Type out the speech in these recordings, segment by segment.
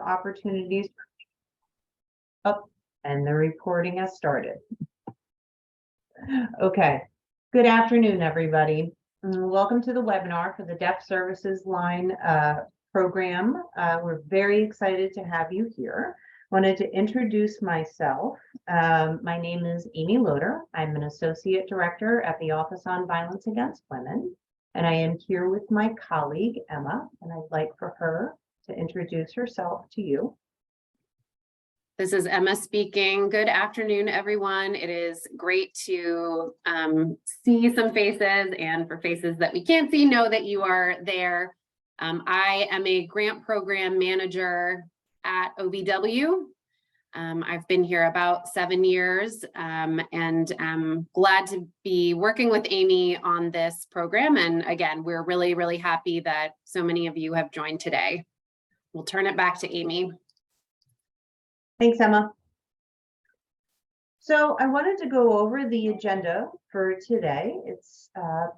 opportunities. Oh, and the recording has started. Okay. Good afternoon, everybody. Welcome to the webinar for the Deaf Services Line program. We're very excited to have you here. Wanted to introduce myself. My name is Amy Loader. I'm an Associate Director at the Office on Violence Against Women, and I am here with my colleague, Emma, and I'd like for her to introduce herself to you. This is Emma speaking. Good afternoon, everyone. It is great to see some faces, and for faces that we can't see, know that you are there. I am a grant program manager at OVW. I've been here about 7 years, and I'm glad to be working with Amy on this program. And again, we're really, really happy that so many of you have joined today. We'll turn it back to Amy. Thanks, Emma. So I wanted to go over the agenda for today. It's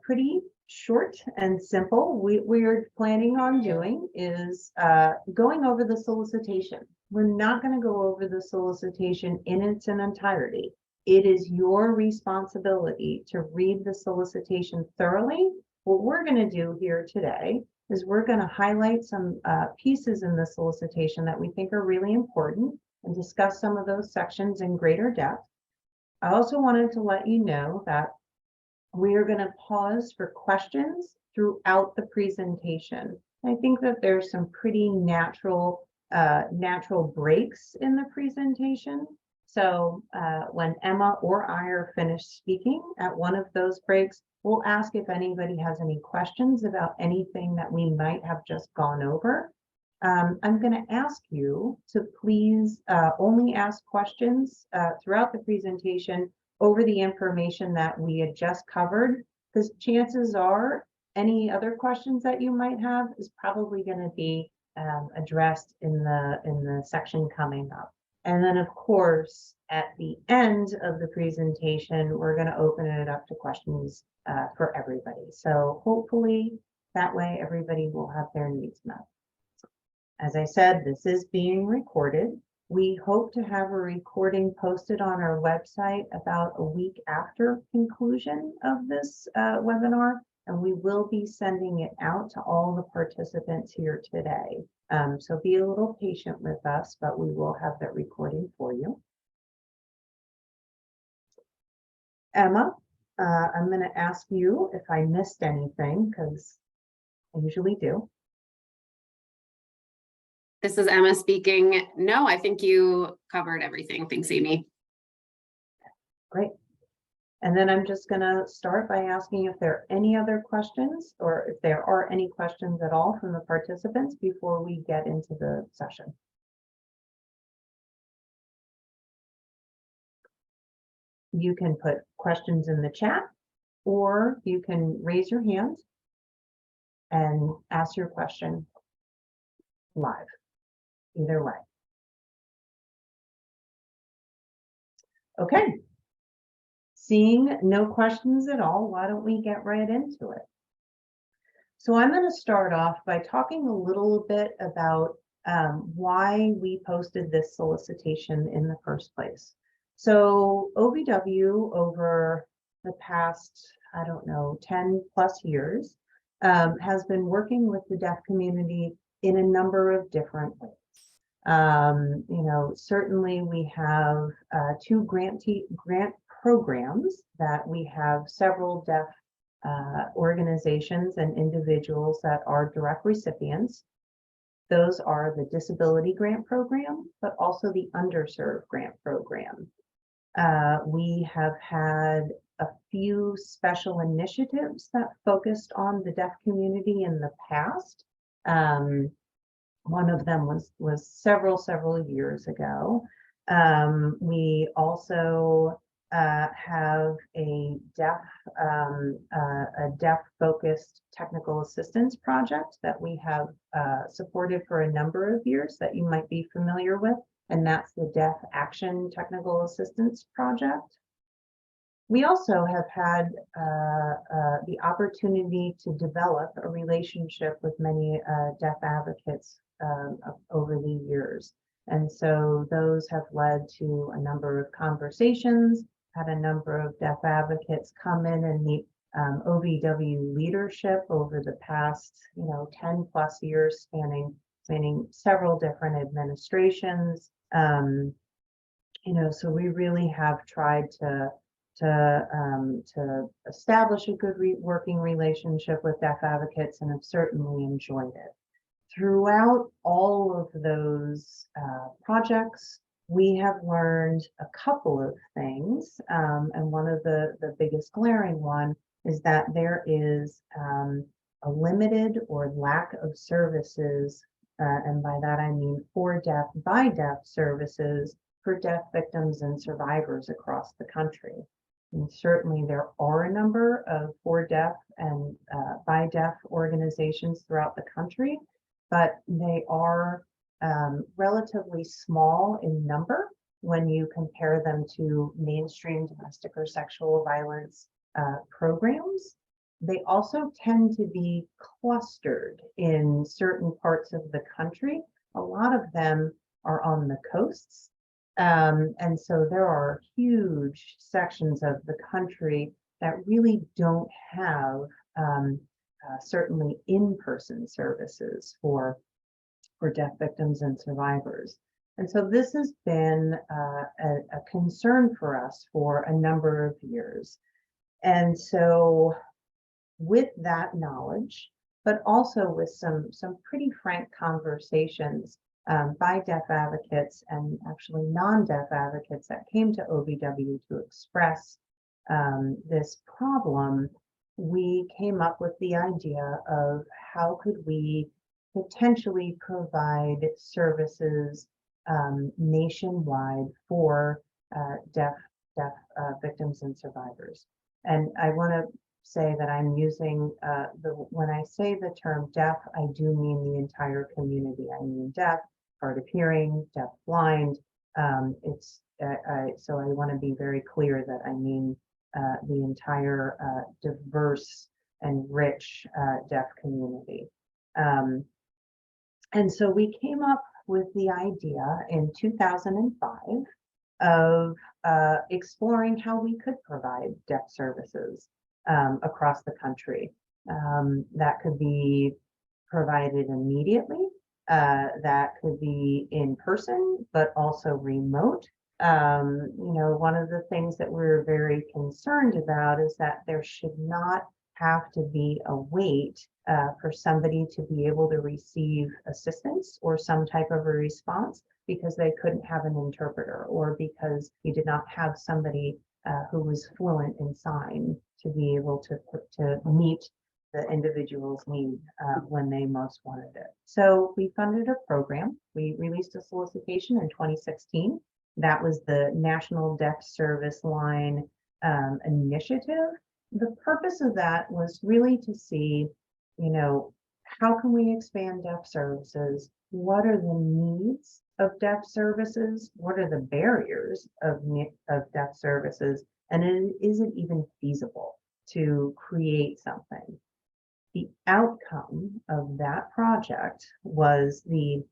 pretty short and simple. We're planning on doing is going over the solicitation. We're not going to go over the solicitation in its entirety. It is your responsibility to read the solicitation thoroughly. What we're going to do here today is we're going to highlight some pieces in the solicitation that we think are really important and discuss some of those sections in greater depth. I also wanted to let you know that we are going to pause for questions throughout the presentation. I think that there's some pretty natural breaks in the presentation. So when Emma or I are finished speaking at one of those breaks, we'll ask if anybody has any questions about anything that we might have just gone over. I'm going to ask you to please only ask questions throughout the presentation over the information that we had just covered, because chances are any other questions that you might have is probably going to be addressed in the section coming up. And then, of course, at the end of the presentation, we're going to open it up to questions for everybody. So hopefully that way everybody will have their needs met. As I said, this is being recorded. We hope to have a recording posted on our website about a week after conclusion of this webinar, and we will be sending it out to all the participants here today. So be a little patient with us, but we will have that recording for you. Emma, I'm going to ask you if I missed anything, because I usually do. This is Emma speaking. No, I think you covered everything. Thanks, Amy. Great. And then I'm just going to start by asking if there are any other questions, or if there are any questions at all from the participants before we get into the session. You can put questions in the chat, or you can raise your hand and ask your question live. Either way. Okay. Seeing no questions at all, why don't we get right into it? So I'm going to start off by talking a little bit about why we posted this solicitation in the first place. So OVW, over the past, I don't know, 10+ years, has been working with the deaf community in a number of different ways. Certainly we have 2 grant programs that we have several deaf organizations and individuals that are direct recipients. Those are the Disability Grant Program, but also the Underserved Grant Program. We have had a few special initiatives that focused on the deaf community in the past. One of them was several years ago. We also have a deaf-focused technical assistance project that we have supported for a number of years that you might be familiar with, and that's the Deaf Action Technical Assistance Project. We also have had the opportunity to develop a relationship with many deaf advocates over the years. And so those have led to a number of conversations, had a number of deaf advocates come in and meet OVW leadership over the past, 10 plus years, spanning several different administrations. So we really have tried to establish a good working relationship with deaf advocates, and have certainly enjoyed it. Throughout all of those projects, we have learned a couple of things, and one of the biggest glaring one is that there is a limited or lack of services, and by that I mean for deaf, by deaf services for deaf victims and survivors across the country. And certainly there are a number of for deaf and by deaf organizations throughout the country, but they are relatively small in number when you compare them to mainstream domestic or sexual violence programs. They also tend to be clustered in certain parts of the country. A lot of them are on the coasts. And so there are huge sections of the country that really don't have certainly in-person services for deaf victims and survivors. And so this has been a concern for us for a number of years. And so with that knowledge, but also with some pretty frank conversations by deaf advocates and actually non-deaf advocates that came to OVW to express this problem, we came up with the idea of how could we potentially provide services nationwide for deaf victims and survivors. And I want to say that I'm using when I say the term deaf, I do mean the entire community. I mean deaf, hard of hearing, deaf, blind. So I want to be very clear that I mean the entire diverse and rich deaf community. And so we came up with the idea in 2005 of exploring how we could provide deaf services across the country. That could be provided immediately, that could be in person, but also remote. One of the things that we're very concerned about is that there should not have to be a wait for somebody to be able to receive assistance or some type of a response because they couldn't have an interpreter, or because you did not have somebody who was fluent in sign to be able to meet the individual's need when they most wanted it. So we funded a program. We released a solicitation in 2016. That was the National Deaf Service Line initiative. The purpose of that was really to see, how can we expand deaf services? What are the needs of deaf services? What are the barriers of deaf services? And is it even feasible to create something? The outcome of that project was the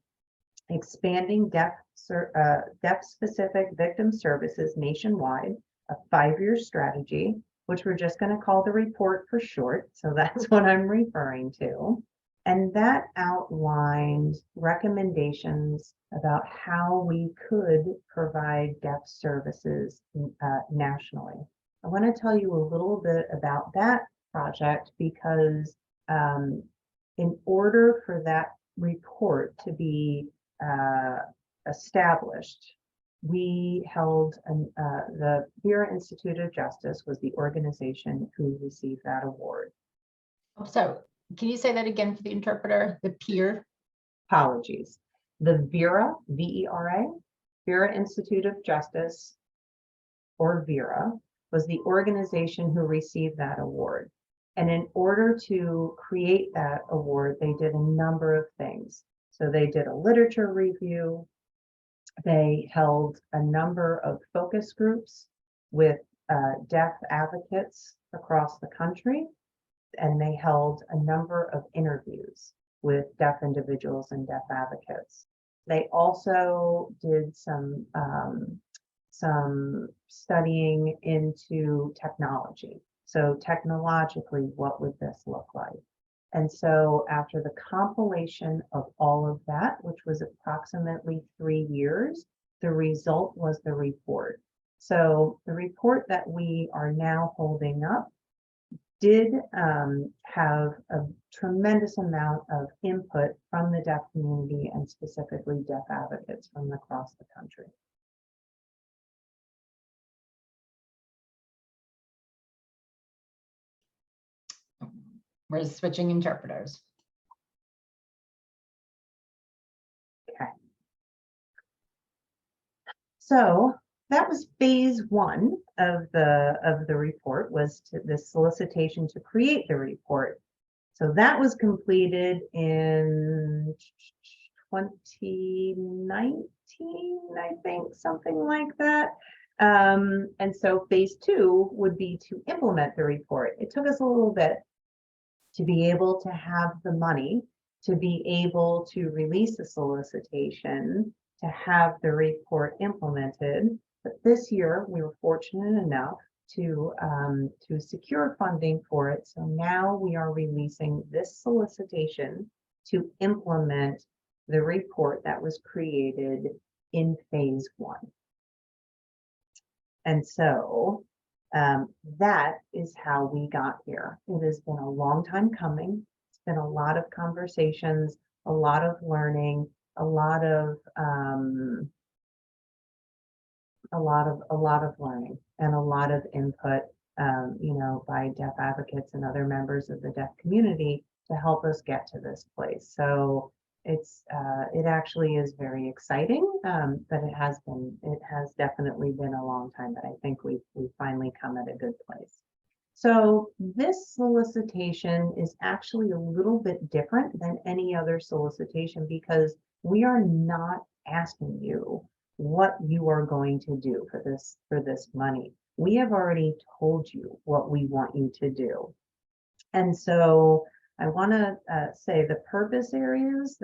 expanding deaf-specific victim services nationwide, a 5-year strategy, which we're just going to call the report for short. So that's what I'm referring to. And that outlined recommendations about how we could provide deaf services nationally. I want to tell you a little bit about that project because in order for that report to be established, we held the Vera Institute of Justice was the organization who received that award. So can you say that again for the interpreter? The peer? Apologies. The Vera, V-E-R-A, Vera Institute of Justice, or Vera, was the organization who received that award. And in order to create that award, they did a number of things. So they did a literature review. They held a number of focus groups with deaf advocates across the country, and they held a number of interviews. with deaf individuals and deaf advocates. They also did some studying into technology. So technologically, what would this look like? And so after the compilation of all of that, which was approximately 3 years, the result was the report. So the report that we are now holding up did have a tremendous amount of input from the deaf community and specifically deaf advocates from across the country. We're switching interpreters. Okay. So that was phase 1 of the report, was the solicitation to create the report. So that was completed in 2019, I think, something like that. And so phase 2 would be to implement the report. It took us a little bit to be able to have the money, to be able to release the solicitation, to have the report implemented. But this year, we were fortunate enough to secure funding for it. So now we are releasing this solicitation to implement the report that was created in phase 1. And so that is how we got here. It has been a long time coming. It's been a lot of conversations, a lot of learning, a lot of learning and a lot of input, by deaf advocates and other members of the deaf community to help us get to this place. So it actually is very exciting, but it has definitely been a long time, but I think we've finally come at a good place. So this solicitation is actually a little bit different than any other solicitation because we are not asking you what you are going to do for this money. We have already told you what we want you to do. And so I want to say the purpose areas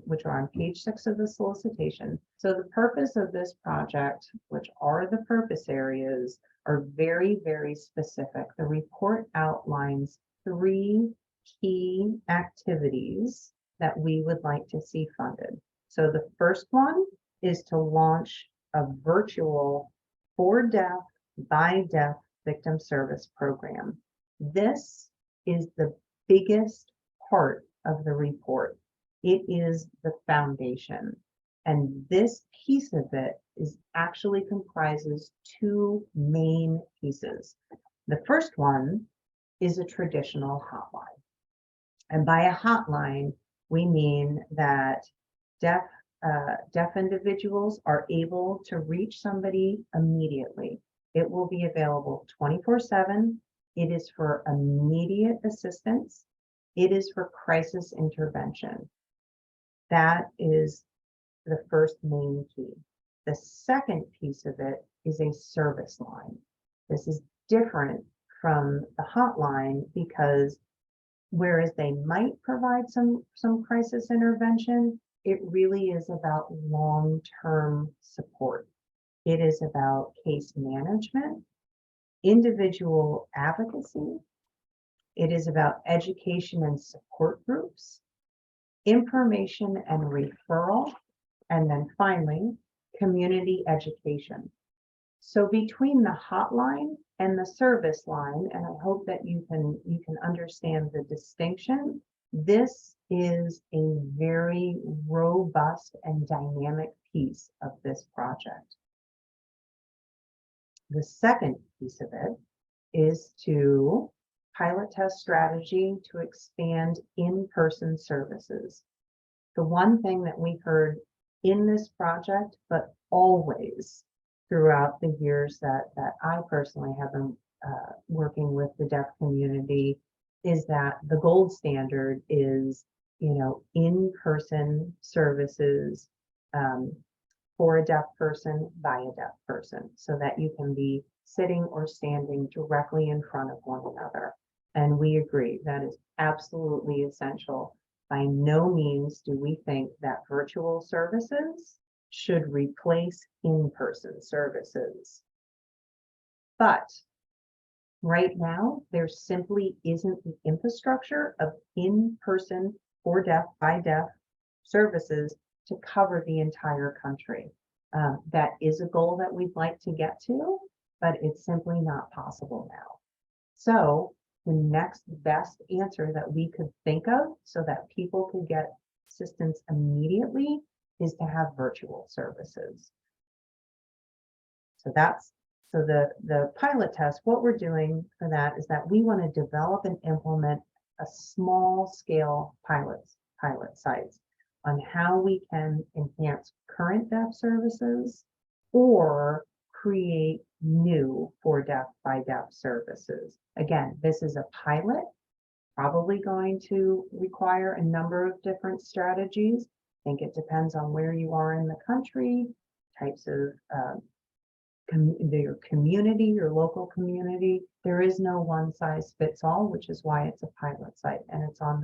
which are on page 6 of the solicitation. So the purpose of this project, which are the purpose areas, are very, very specific. The report outlines 3 key activities that we would like to see funded. So the first one is to launch a virtual for deaf, by deaf victim service program. This is the biggest part of the report. It is the foundation. And this piece of it actually comprises 2 main pieces. The first one is a traditional hotline. And by a hotline, we mean that deaf individuals are able to reach somebody immediately. It will be available 24/7. It is for immediate assistance. It is for crisis intervention. That is the first main key. The second piece of it is a service line. This is different from the hotline because whereas they might provide some crisis intervention, it really is about long-term support. It is about case management, individual advocacy. It is about education and support groups, information and referral, and then finally, community education. So between the hotline and the service line, and I hope that you can understand the distinction, this is a very robust and dynamic piece of this project. The second piece of it is to pilot test strategy to expand in-person services. The one thing that we heard in this project, but always throughout the years that I personally have been working with the deaf community, is that the gold standard is, in-person services for a deaf person by a deaf person, so that you can be sitting or standing directly in front of one another. And we agree that is absolutely essential By no means do we think that virtual services should replace in-person services. But right now, there simply isn't the infrastructure of in-person for deaf by deaf services to cover the entire country. That is a goal that we'd like to get to, but it's simply not possible now. So the next best answer that we could think of so that people could get assistance immediately is to have virtual services. So the pilot test, what we're doing for that is that we want to develop and implement a small scale pilot sites on how we can enhance current deaf services or create new for deaf by deaf services. Again, this is a pilot, probably going to require a number of different strategies. I think it depends on where you are in the country, types of your community, your local community. There is no one size fits all, which is why it's a pilot site and it's on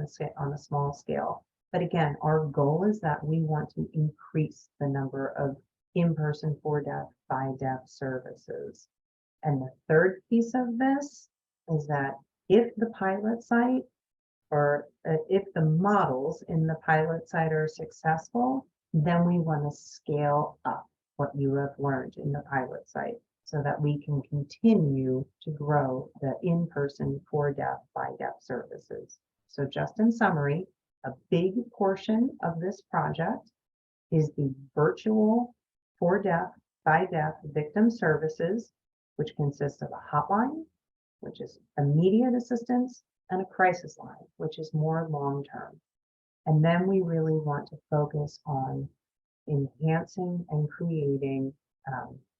a small scale. But again, our goal is that we want to increase the number of in-person for deaf by deaf services. And the third piece of this is that if the pilot site or if the models in the pilot site are successful, then we want to scale up what you have learned in the pilot site so that we can continue to grow the in-person for deaf by deaf services. So just in summary, a big portion of this project is the virtual for deaf by deaf victim services, which consists of a hotline, which is immediate assistance, and a crisis line, which is more long-term. And then we really want to focus on enhancing and creating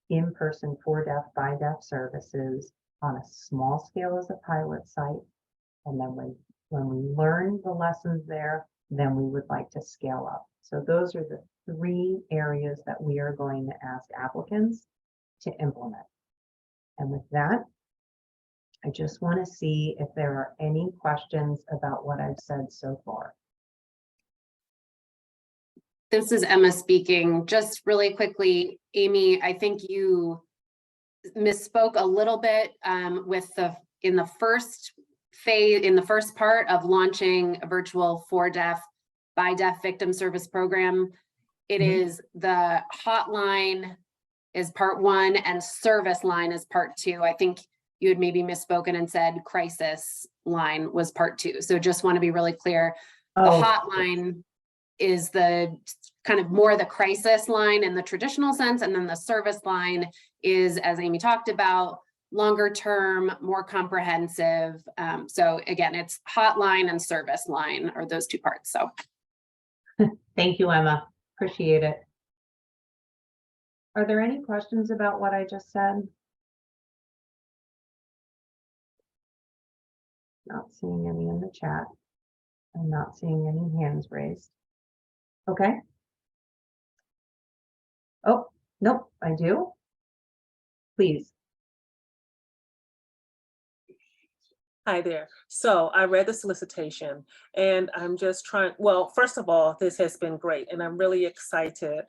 in-person for deaf by deaf services on a small scale as a pilot site. And then when we learn the lessons there, then we would like to scale up. So those are the 3 areas that we are going to ask applicants to implement. And with that, I just want to see if there are any questions about what I've said so far. This is Emma speaking. Just really quickly, Amy, I think you misspoke a little bit in the first phase, in the first part of launching a virtual for deaf by deaf victim service program. It is the hotline is part 1 and service line is part 2. I think you had maybe misspoken and said crisis line was part 2. So just want to be really clear. The hotline is the kind of more the crisis line in the traditional sense. And then the service line is, as Amy talked about, longer term, more comprehensive. So again, it's hotline and service line are those 2 parts. So thank you, Emma. Appreciate it. Are there any questions about what I just said? Not seeing any in the chat. I'm not seeing any hands raised. Okay. Oh, nope, I do. Please. Hi there. So I read the solicitation and I'm just trying, well, first of all, this has been great and I'm really excited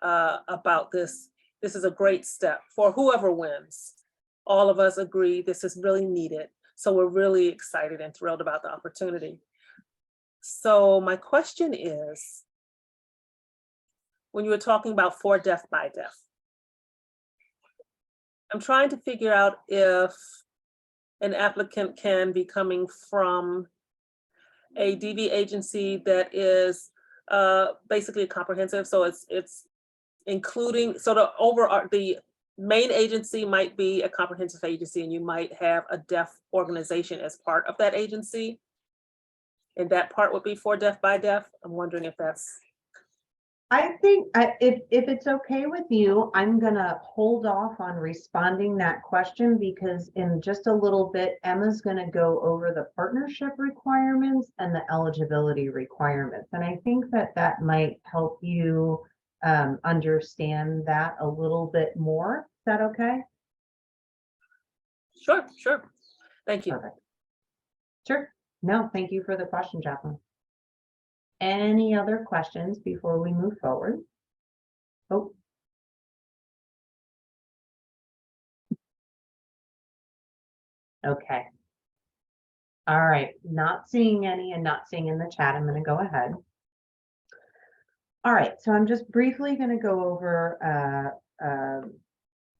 about this. This is a great step for whoever wins. All of us agree this is really needed. So we're really excited and thrilled about the opportunity. So my question is, when you were talking about for deaf by deaf, I'm trying to figure out if an applicant can be coming from a DV agency that is basically comprehensive. So it's including, so the main agency might be a comprehensive agency and you might have a deaf organization as part of that agency. And that part would be for deaf by deaf. I'm wondering if that's. I think if it's okay with you, I'm gonna hold off on responding that question because in just a little bit, Emma's gonna go over the partnership requirements and the eligibility requirements. And I think that might help you understand that a little bit more. Is that okay? Sure. Thank you. Perfect. Sure. No, thank you for the question, Jacqueline. Any other questions before we move forward? Oh. Okay. All right, not seeing any and not seeing in the chat, I'm gonna go ahead. All right, so I'm just briefly gonna go over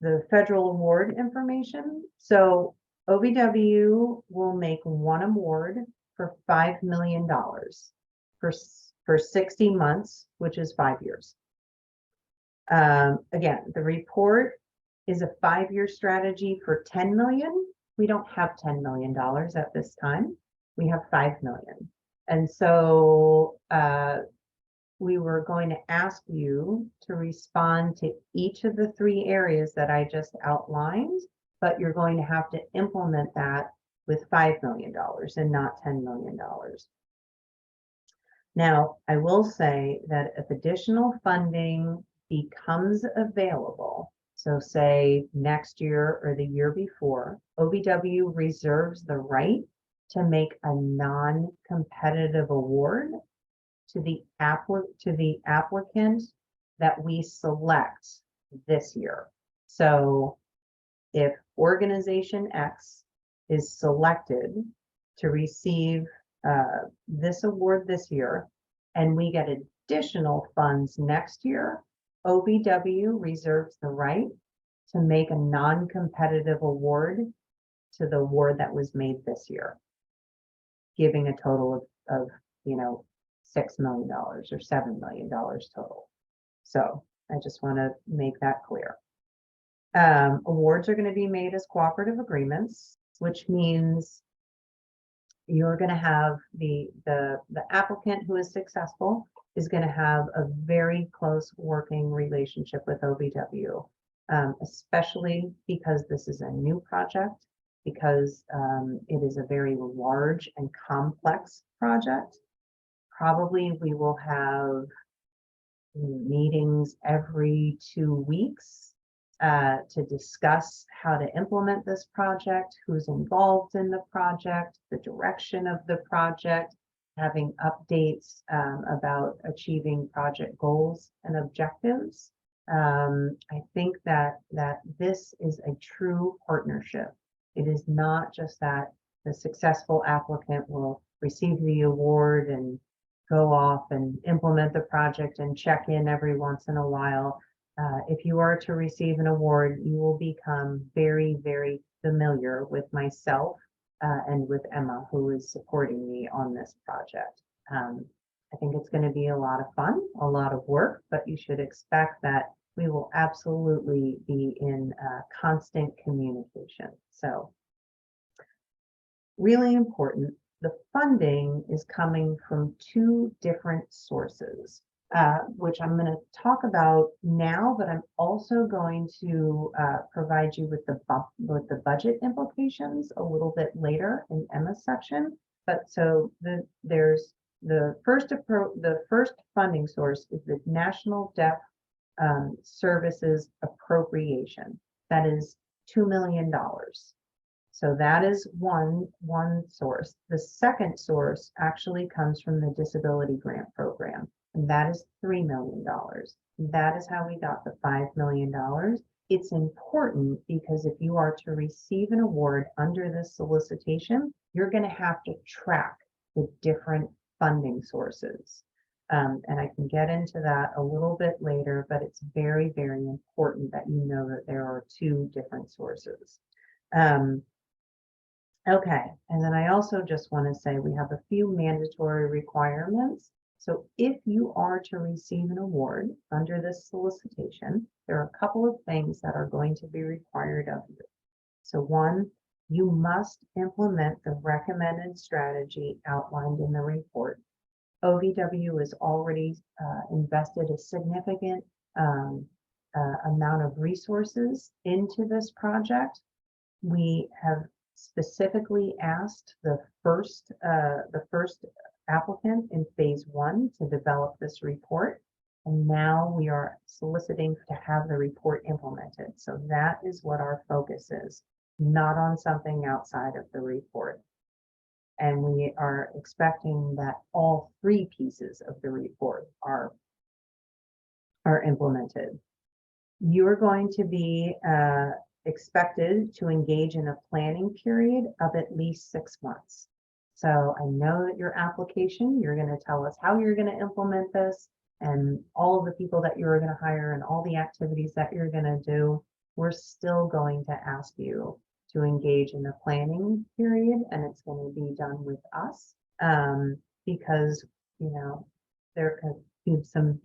the federal award information. So OVW will make one award for $5 million for 60 months, which is 5 years. Again, the report is a 5-year strategy for 10 million. We don't have $10 million at this time. We have 5 million. And so we were going to ask you to respond to each of the 3 areas that I just outlined, but you're going to have to implement that with $5 million and not $10 million. Now, I will say that if additional funding becomes available, so say next year or the year before, OVW reserves the right to make a non-competitive award to the applicant that we select this year. So if organization X is selected to receive this award this year, and we get additional funds next year, OVW reserves the right to make a non-competitive award to the award that was made this year, giving a total of $6 million or $7 million total. So I just want to make that clear. Awards are going to be made as cooperative agreements, which means you're going to have the applicant who is successful is going to have a very close working relationship with OVW, especially because this is a new project, because it is a very large and complex project. Probably we will have meetings every 2 weeks to discuss how to implement this project, who's involved in the project, the direction of the project, having updates about achieving project goals and objectives. I think that this is a true partnership. It is not just that the successful applicant will receive the award and go off and implement the project and check in every once in a while. If you are to receive an award, you will become very, very familiar with myself and with Emma, who is supporting me on this project. I think it's going to be a lot of fun, a lot of work, but you should expect that we will absolutely be in constant communication. So really important. The funding is coming from 2 different sources, which I'm going to talk about now, but I'm also going to provide you with the budget implications a little bit later in Emma's section. But so there's the first funding source is the National Deaf Services Appropriation. That is $2 million. So that is one source. The second source actually comes from the Disability Grant Program, and that is $3 million. That is how we got the $5 million. It's important because if you are to receive an award under this solicitation, you're going to have to track the different funding sources. And I can get into that a little bit later, but it's very, very important that you know that there are 2 different sources. Okay, and then I also just want to say we have a few mandatory requirements. So if you are to receive an award under this solicitation, there are a couple of things that are going to be required of you. So 1, you must implement the recommended strategy outlined in the report. OVW has already invested a significant amount of resources into this project. We have specifically asked the first applicant in phase 1 to develop this report, and now we are soliciting to have the report implemented. So that is what our focus is, not on something outside of the report. And we are expecting that all three pieces of the report are implemented. You're going to be expected to engage in a planning period of at least 6 months. So I know that your application, you're going to tell us how you're going to implement this and all of the people that you're going to hire and all the activities that you're going to do. We're still going to ask you to engage in a planning period, and it's going to be done with us because, you know, there could be some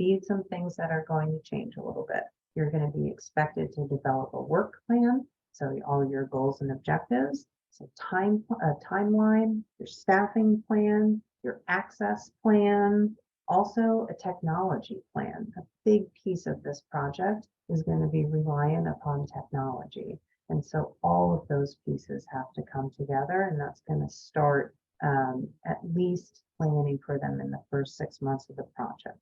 things that are going to change a little bit. You're going to be expected to develop a work plan, so all your goals and objectives, so timeline, your staffing plan, your access plan, also a technology plan. A big piece of this project is going to be reliant upon technology. And so all of those pieces have to come together, and that's going to start at least planning for them in the first 6 months of the project.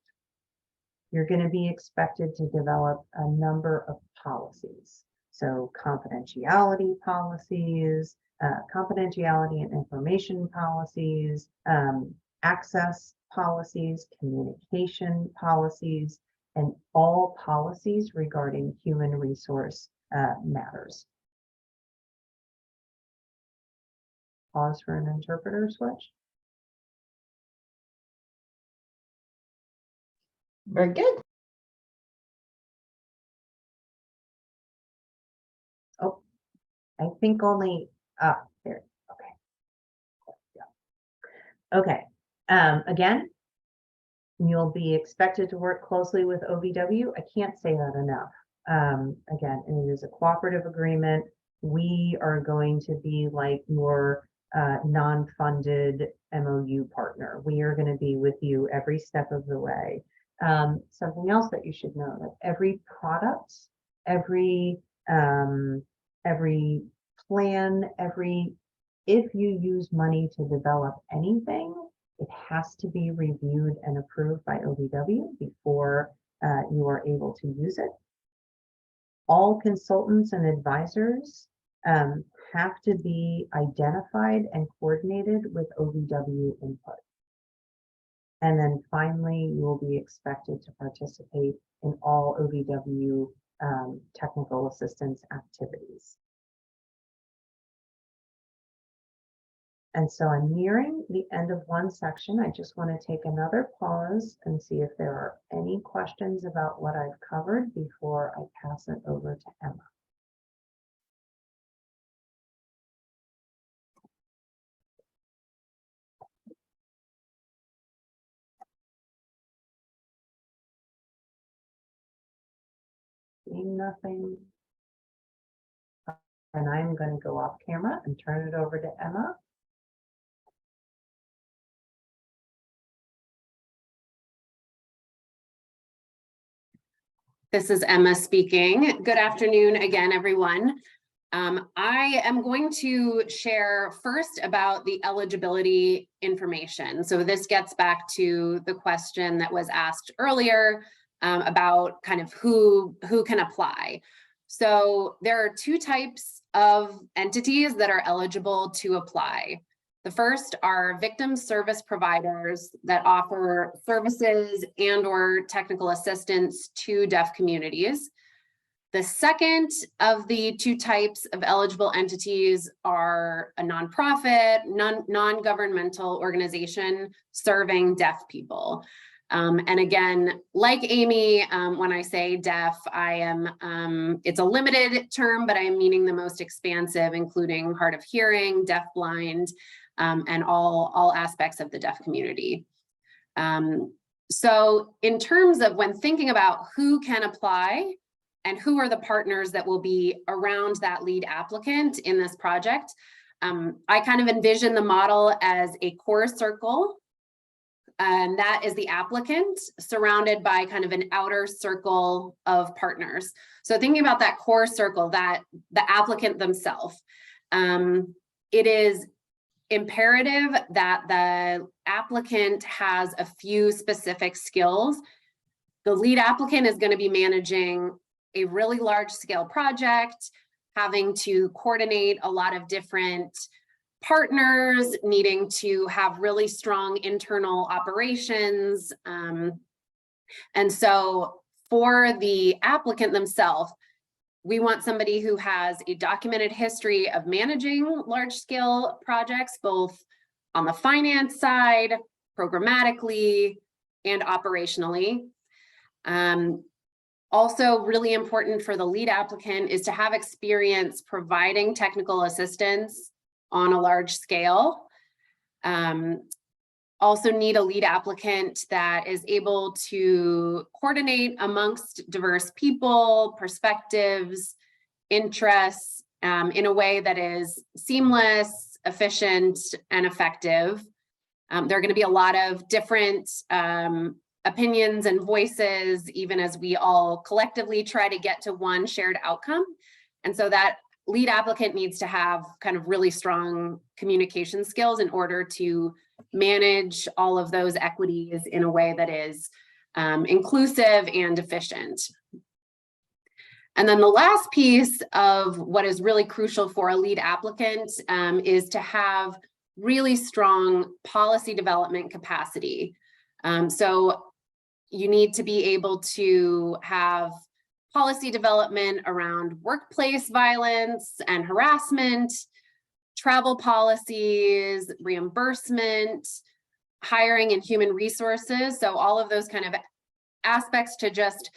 You're going to be expected to develop a number of policies. So confidentiality policies, confidentiality and information policies, access policies, communication policies, and all policies regarding human resource matters. Pause for an interpreter switch. Very good. Oh, I think only, there, okay. Okay, again, you'll be expected to work closely with OVW. I can't say that enough. Again, it is a cooperative agreement. We are going to be like your non-funded MOU partner. We are going to be with you every step of the way. Something else that you should know, that every product, every plan, if you use money to develop anything, it has to be reviewed and approved by OVW before you are able to use it. All consultants and advisors have to be identified and coordinated with OVW input. And then finally, you will be expected to participate in all OVW technical assistance activities. And so I'm nearing the end of one section. I just want to take another pause and see if there are any questions about what I've covered before I pass it over to Emma. Seeing nothing. And I'm going to go off camera and turn it over to Emma. This is Emma speaking. Good afternoon again, everyone. I am going to share first about the eligibility information. So this gets back to the question that was asked earlier about kind of who can apply. So there are two types of entities that are eligible to apply. The first are victim service providers that offer services and/or technical assistance to deaf communities. The second of the two types of eligible entities are a nonprofit, non-governmental organization serving deaf people. And again, like Amy, when I say deaf, it's a limited term, but I am meaning the most expansive, including hard of hearing, deaf, blind, and all aspects of the deaf community. So in terms of when thinking about who can apply and who are the partners that will be around that lead applicant in this project, I kind of envision the model as a core circle, and that is the applicant surrounded by kind of an outer circle of partners. So thinking about that core circle, that the applicant themselves, it is imperative that the applicant has a few specific skills. The lead applicant is going to be managing a really large scale project, having to coordinate a lot of different partners, needing to have really strong internal operations. And so for the applicant themselves, we want somebody who has a documented history of managing large-scale projects, both on the finance side, programmatically, and operationally. Also really important for the lead applicant is to have experience providing technical assistance on a large scale. Also need a lead applicant that is able to coordinate amongst diverse people, perspectives, interests, in a way that is seamless, efficient, and effective. There are going to be a lot of different opinions and voices, even as we all collectively try to get to one shared outcome. And so that lead applicant needs to have kind of really strong communication skills in order to manage all of those equities in a way that is inclusive and efficient. And then the last piece of what is really crucial for a lead applicant is to have really strong policy development capacity. So you need to be able to have policy development around workplace violence and harassment, travel policies, reimbursement, hiring and human resources. So all of those kind of aspects to just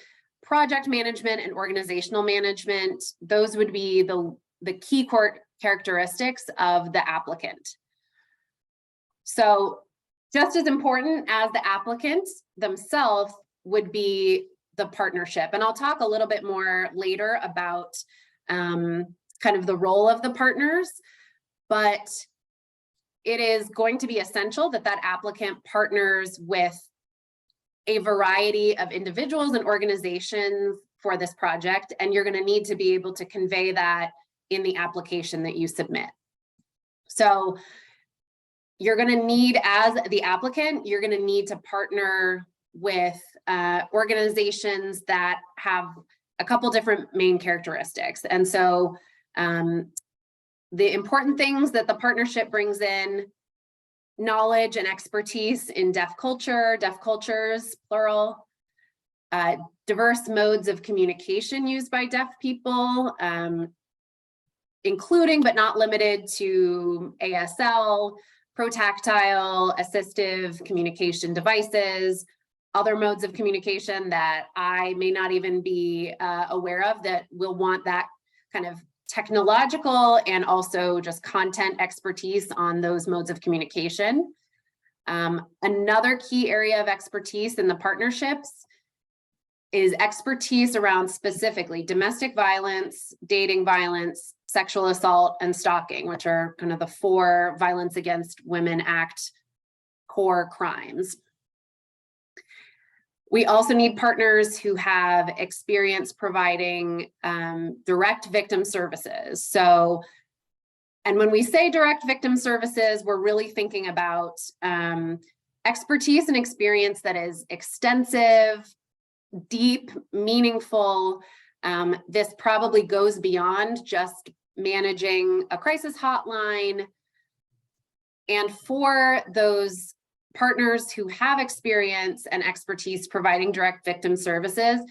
project management and organizational management, those would be the key core characteristics of the applicant. So just as important as the applicants themselves would be the partnership. And I'll talk a little bit more later about kind of the role of the partners, but it is going to be essential that that applicant partners with a variety of individuals and organizations for this project, and you're going to need to be able to convey that in the application that you submit. So you're going to need, as the applicant, you're going to need to partner with organizations that have a couple different main characteristics. And so the important things that the partnership brings in: knowledge and expertise in deaf cultures, plural, diverse modes of communication used by deaf people, including but not limited to ASL, protactile, assistive communication devices, other modes of communication that I may not even be aware of, that will want that kind of technological and also just content expertise on those modes of communication. Another key area of expertise in the partnerships is expertise around specifically domestic violence, dating violence, sexual assault, and stalking, which are kind of the 4 Violence Against Women Act core crimes. We also need partners who have experience providing direct victim services. So, and when we say direct victim services, we're really thinking about expertise and experience that is extensive, deep, meaningful. This probably goes beyond just managing a crisis hotline. And for those partners who have experience and expertise providing direct victim services,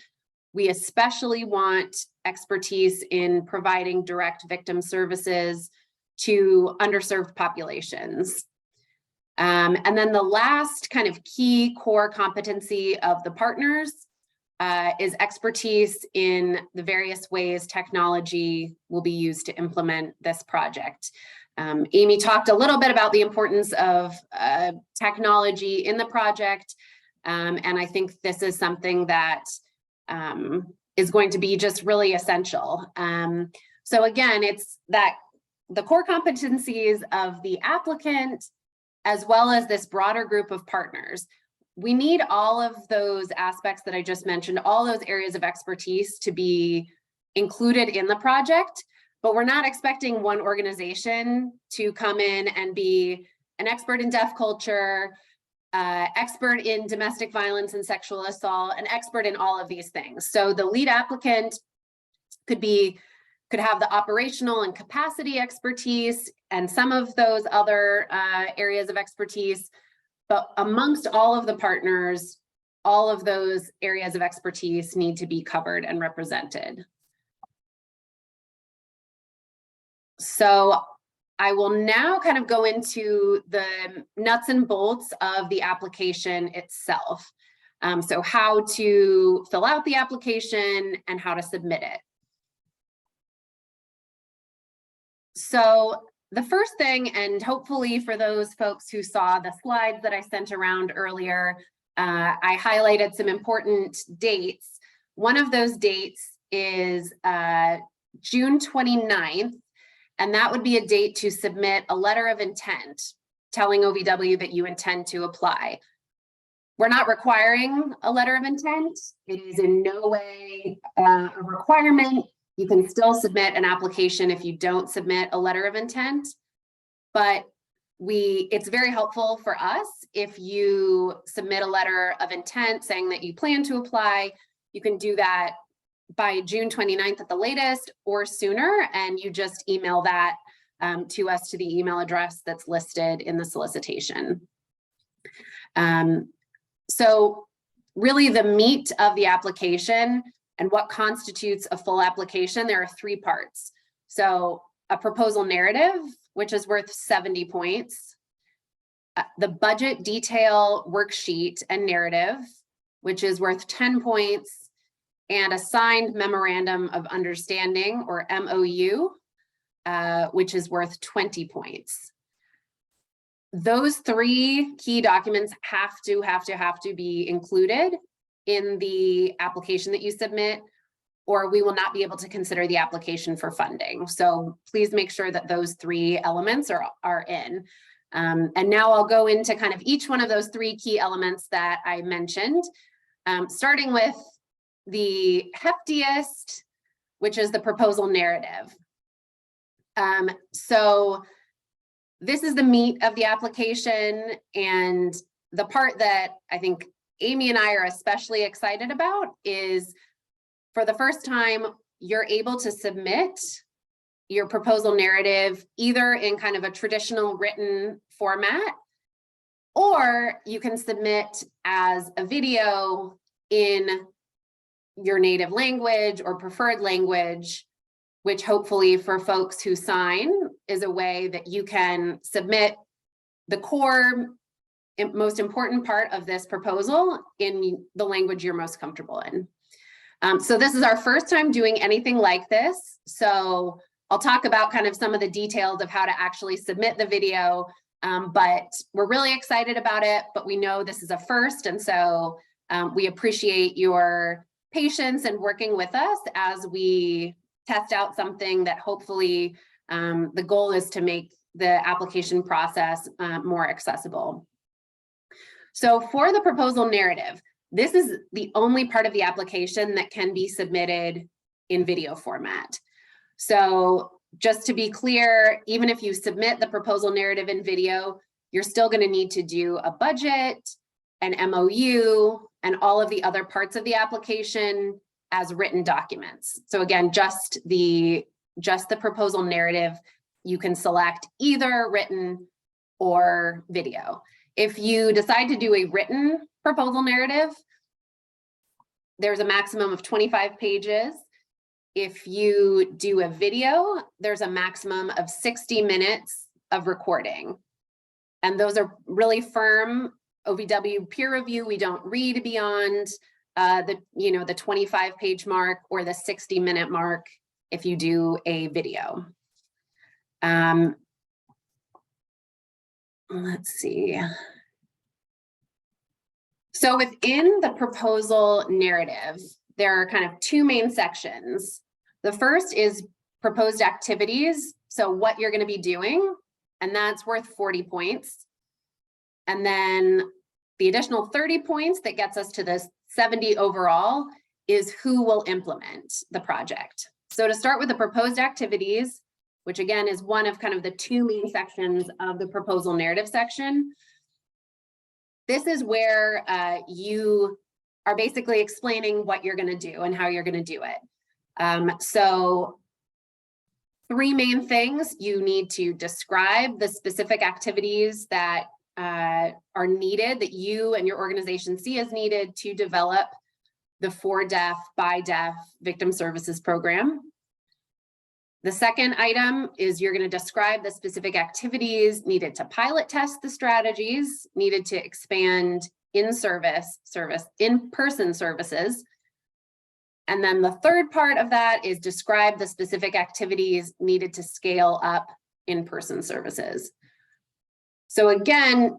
we especially want expertise in providing direct victim services to underserved populations. And then the last kind of key core competency of the partners is expertise in the various ways technology will be used to implement this project. Amy talked a little bit about the importance of technology in the project, and I think this is something that is going to be just really essential. So again, it's that the core competencies of the applicant, as well as this broader group of partners. We need all of those aspects that I just mentioned, all those areas of expertise to be included in the project. But we're not expecting one organization to come in and be an expert in deaf culture, expert in domestic violence and sexual assault, an expert in all of these things. So the lead applicant could be could have the operational and capacity expertise and some of those other areas of expertise. But amongst all of the partners, all of those areas of expertise need to be covered and represented. So I will now kind of go into the nuts and bolts of the application itself. So how to fill out the application and how to submit it. So the first thing, and hopefully for those folks who saw the slides that I sent around earlier, I highlighted some important dates. One of those dates is June 29th, and that would be a date to submit a letter of intent telling OVW that you intend to apply. We're not requiring a letter of intent. It is in no way a requirement. You can still submit an application if you don't submit a letter of intent, but it's very helpful for us if you submit a letter of intent saying that you plan to apply. You can do that by June 29th at the latest or sooner, and you just email that to us to the email address that's listed in the solicitation. So really the meat of the application and what constitutes a full application, there are 3 parts. So a proposal narrative, which is worth 70 points, the budget detail worksheet and narrative, which is worth 10 points, and a signed memorandum of understanding or MOU, which is worth 20 points. Those 3 key documents have to be included in the application that you submit, or we will not be able to consider the application for funding. So please make sure that those 3 elements are in. And now I'll go into kind of each one of those 3 key elements that I mentioned, starting with the heftiest, which is the proposal narrative. So this is the meat of the application, and the part that I think Amy and I are especially excited about is, for the first time, you're able to submit your proposal narrative either in kind of a traditional written format, or you can submit as a video in your native language or preferred language, which hopefully for folks who sign is a way that you can submit the core and most important part of this proposal in the language you're most comfortable in. So this is our first time doing anything like this. So I'll talk about kind of some of the details of how to actually submit the video, but we're really excited about it, but we know this is a first. And so we appreciate your patience and working with us as we test out something that hopefully the goal is to make the application process more accessible. So for the proposal narrative, this is the only part of the application that can be submitted in video format. So just to be clear, even if you submit the proposal narrative in video, you're still going to need to do a budget, an MOU, and all of the other parts of the application as written documents. So again, just the proposal narrative, you can select either written or video. If you decide to do a written proposal narrative, there's a maximum of 25 pages. If you do a video, there's a maximum of 60 minutes of recording. And those are really firm OVW peer review. We don't read beyond the 25-page mark or the 60-minute mark if you do a video. Let's see. So within the proposal narrative, there are kind of 2 main sections. The first is proposed activities, so what you're going to be doing, and that's worth 40 points. And then the additional 30 points that gets us to the 70 overall is who will implement the project. So to start with the proposed activities, which again is one of kind of the 2 main sections of the proposal narrative section, this is where you are basically explaining what you're going to do and how you're going to do it. So three main things. You need to describe the specific activities that are needed, that you and your organization see as needed to develop the For Deaf, by Deaf Victim Services Program. The second item is you're going to describe the specific activities needed to pilot test the strategies, needed to expand in-person services. And then the third part of that is describe the specific activities needed to scale up in-person services. So again,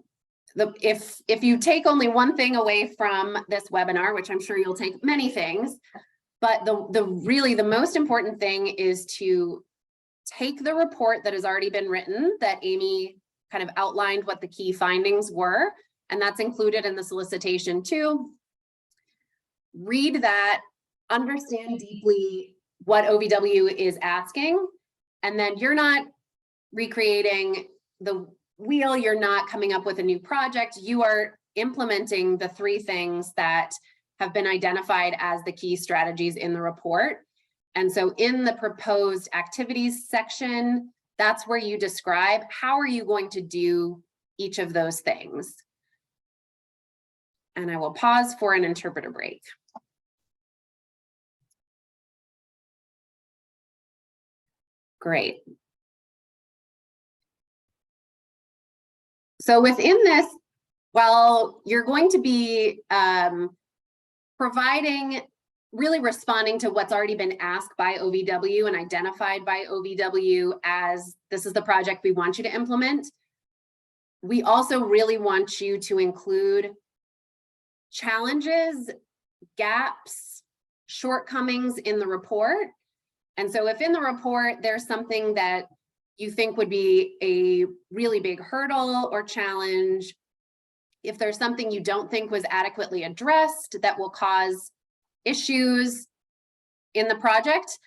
if you take only one thing away from this webinar, which I'm sure you'll take many things, but really the most important thing is to take the report that has already been written, that Amy kind of outlined what the key findings were, and that's included in the solicitation too. Read that, understand deeply what OVW is asking, and then you're not recreating the wheel, you're not coming up with a new project, you are implementing the three things that have been identified as the key strategies in the report. And so in the proposed activities section, that's where you describe how are you going to do each of those things. And I will pause for an interpreter break. Great. So within this, well, you're going to be really responding to what's already been asked by OVW and identified by OVW as this is the project we want you to implement. We also really want you to include challenges, gaps, shortcomings in the report. And so if in the report there's something that you think would be a really big hurdle or challenge, if there's something you don't think was adequately addressed that will cause issues in the project,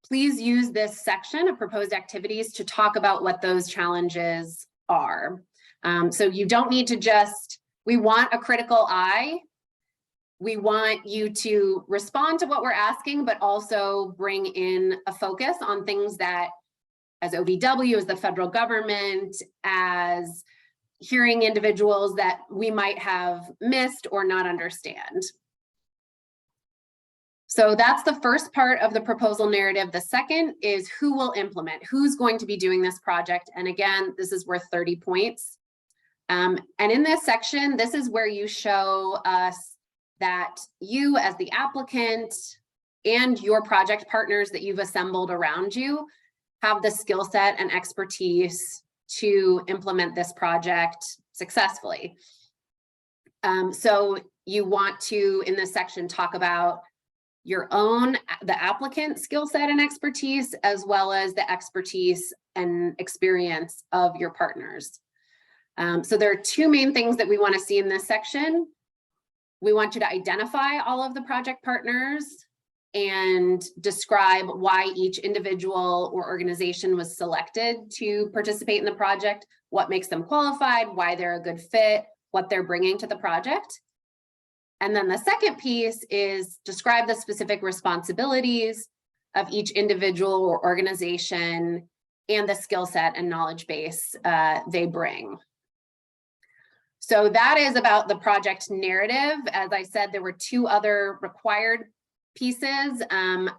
please use this section of proposed activities to talk about what those challenges are. So you don't need to just, we want a critical eye. We want you to respond to what we're asking, but also bring in a focus on things that as OVW, as the federal government, as hearing individuals that we might have missed or not understand. So that's the first part of the proposal narrative. The second is who will implement, who's going to be doing this project. And again, this is worth 30 points. And in this section, this is where you show us that you as the applicant and your project partners that you've assembled around you have the skill set and expertise to implement this project successfully. So you want to, in this section, talk about the applicant skill set and expertise, as well as the expertise and experience of your partners. So there are two main things that we want to see in this section. We want you to identify all of the project partners and describe why each individual or organization was selected to participate in the project, what makes them qualified, why they're a good fit, what they're bringing to the project. And then the second piece is describe the specific responsibilities of each individual or organization and the skill set and knowledge base they bring. So that is about the project narrative. As I said, there were two other required pieces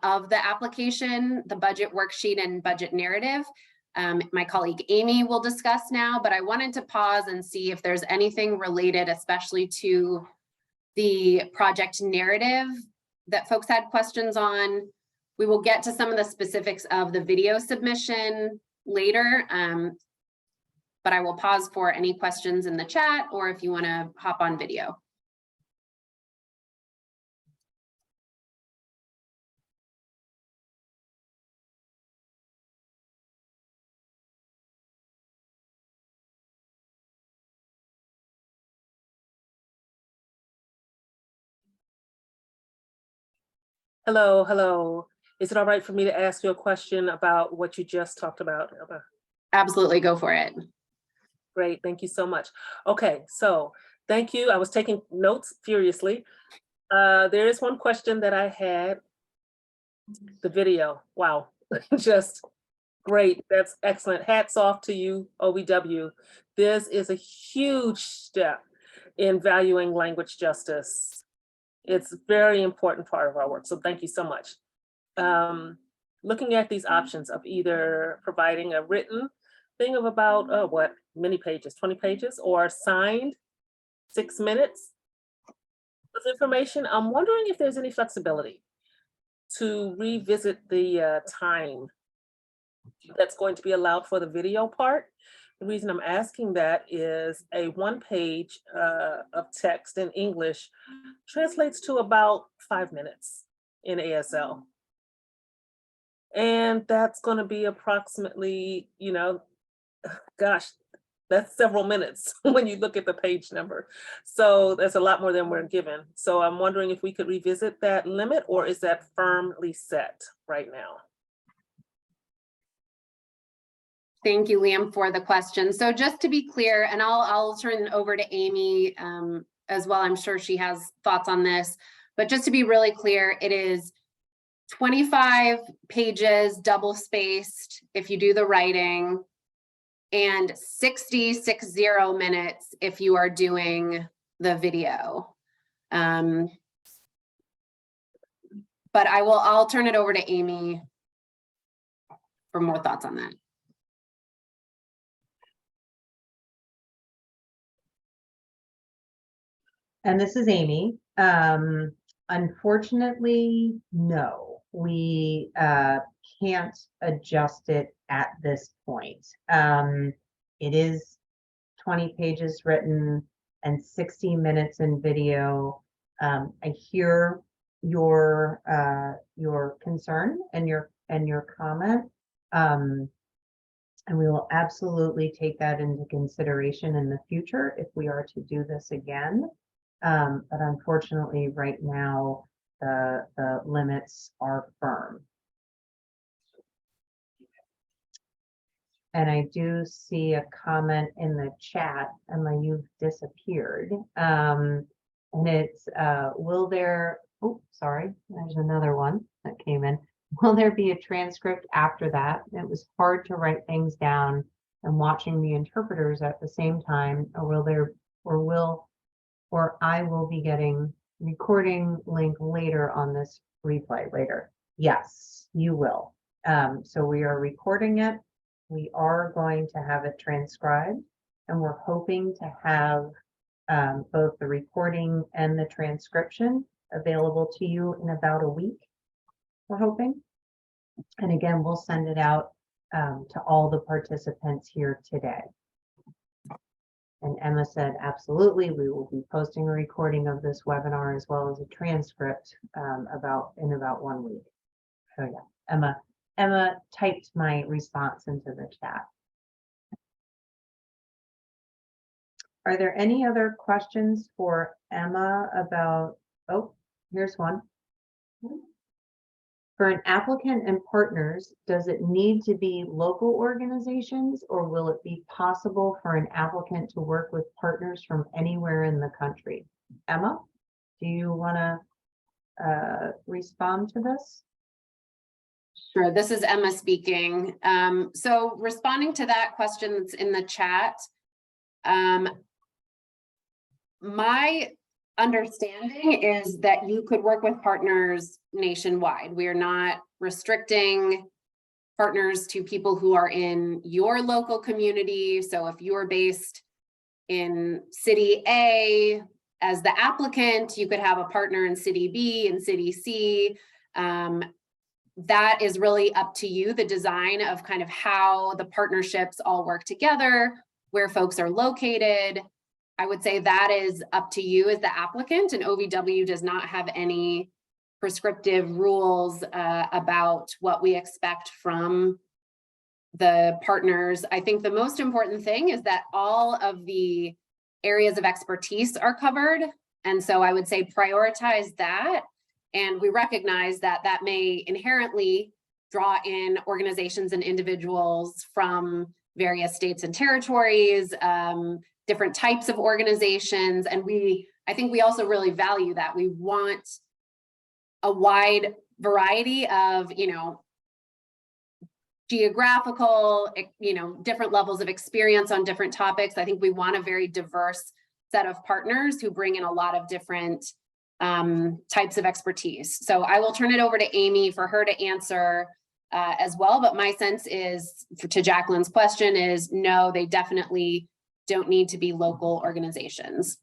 of the application, the budget worksheet and budget narrative. My colleague Amy will discuss now, but I wanted to pause and see if there's anything related, especially to the project narrative that folks had questions on. We will get to some of the specifics of the video submission later, but I will pause for any questions in the chat or if you want to hop on video. Hello, hello. Is it all right for me to ask you a question about what you just talked about, Elba? Absolutely, go for it. Great, thank you so much. Okay, so thank you. I was taking notes furiously. There is one question that I had. The video, wow, just Great, that's excellent. Hats off to you, OVW. This is a huge step in valuing language justice. It's a very important part of our work, so thank you so much. Looking at these options of either providing a written thing of about, what, many pages, 20 pages, or signed 6 minutes of information, I'm wondering if there's any flexibility to revisit the time that's going to be allowed for the video part. The reason I'm asking that is a 1 page of text in English translates to about 5 minutes in ASL. And that's going to be approximately, gosh, that's several minutes when you look at the page number. So that's a lot more than we're given. So I'm wondering if we could revisit that limit, or is that firmly set right now? Thank you, Liam, for the question. So just to be clear, and I'll turn it over to Amy as well. I'm sure she has thoughts on this, but just to be really clear, it is 25 pages, double spaced, if you do the writing, and 60 minutes if you are doing the video. But I'll turn it over to Amy for more thoughts on that. And this is Amy. Unfortunately, no, we can't adjust it at this point. It is 20 pages written and 60 minutes in video. I hear your concern and your comment. And we will absolutely take that into consideration in the future if we are to do this again. But unfortunately, right now, the limits are firm. And I do see a comment in the chat, Emma, you've disappeared. And it's, will there, oh, sorry, there's another one that came in. Will there be a transcript after that? It was hard to write things down and watching the interpreters at the same time, or I will be getting recording link later on this replay later. Yes, you will. So we are recording it. We are going to have it transcribed, and we're hoping to have both the recording and the transcription available to you in about a week, we're hoping. And again, we'll send it out to all the participants here today. And Emma said, absolutely, we will be posting a recording of this webinar as well as a transcript in about 1 week. So yeah, Emma typed my response into the chat. Are there any other questions for Emma about, oh, here's one. For an applicant and partners, does it need to be local organizations, or will it be possible for an applicant to work with partners from anywhere in the country? Emma, do you want to respond to this? Sure, this is Emma speaking. So responding to that question that's in the chat, my understanding is that you could work with partners nationwide. We are not restricting partners to people who are in your local community. So if you're based in city A as the applicant, you could have a partner in city B and city C. That is really up to you, the design of kind of how the partnerships all work together, where folks are located. I would say that is up to you as the applicant, and OVW does not have any prescriptive rules about what we expect from the partners. I think the most important thing is that all of the areas of expertise are covered. And so I would say prioritize that. And we recognize that that may inherently draw in organizations and individuals from various states and territories, different types of organizations. And I think we also really value that. We want a wide variety of, geographical, different levels of experience on different topics. I think we want a very diverse set of partners who bring in a lot of different types of expertise. So I will turn it over to Amy for her to answer as well. But my sense is, to Jacqueline's question, is no, they definitely don't need to be local organizations.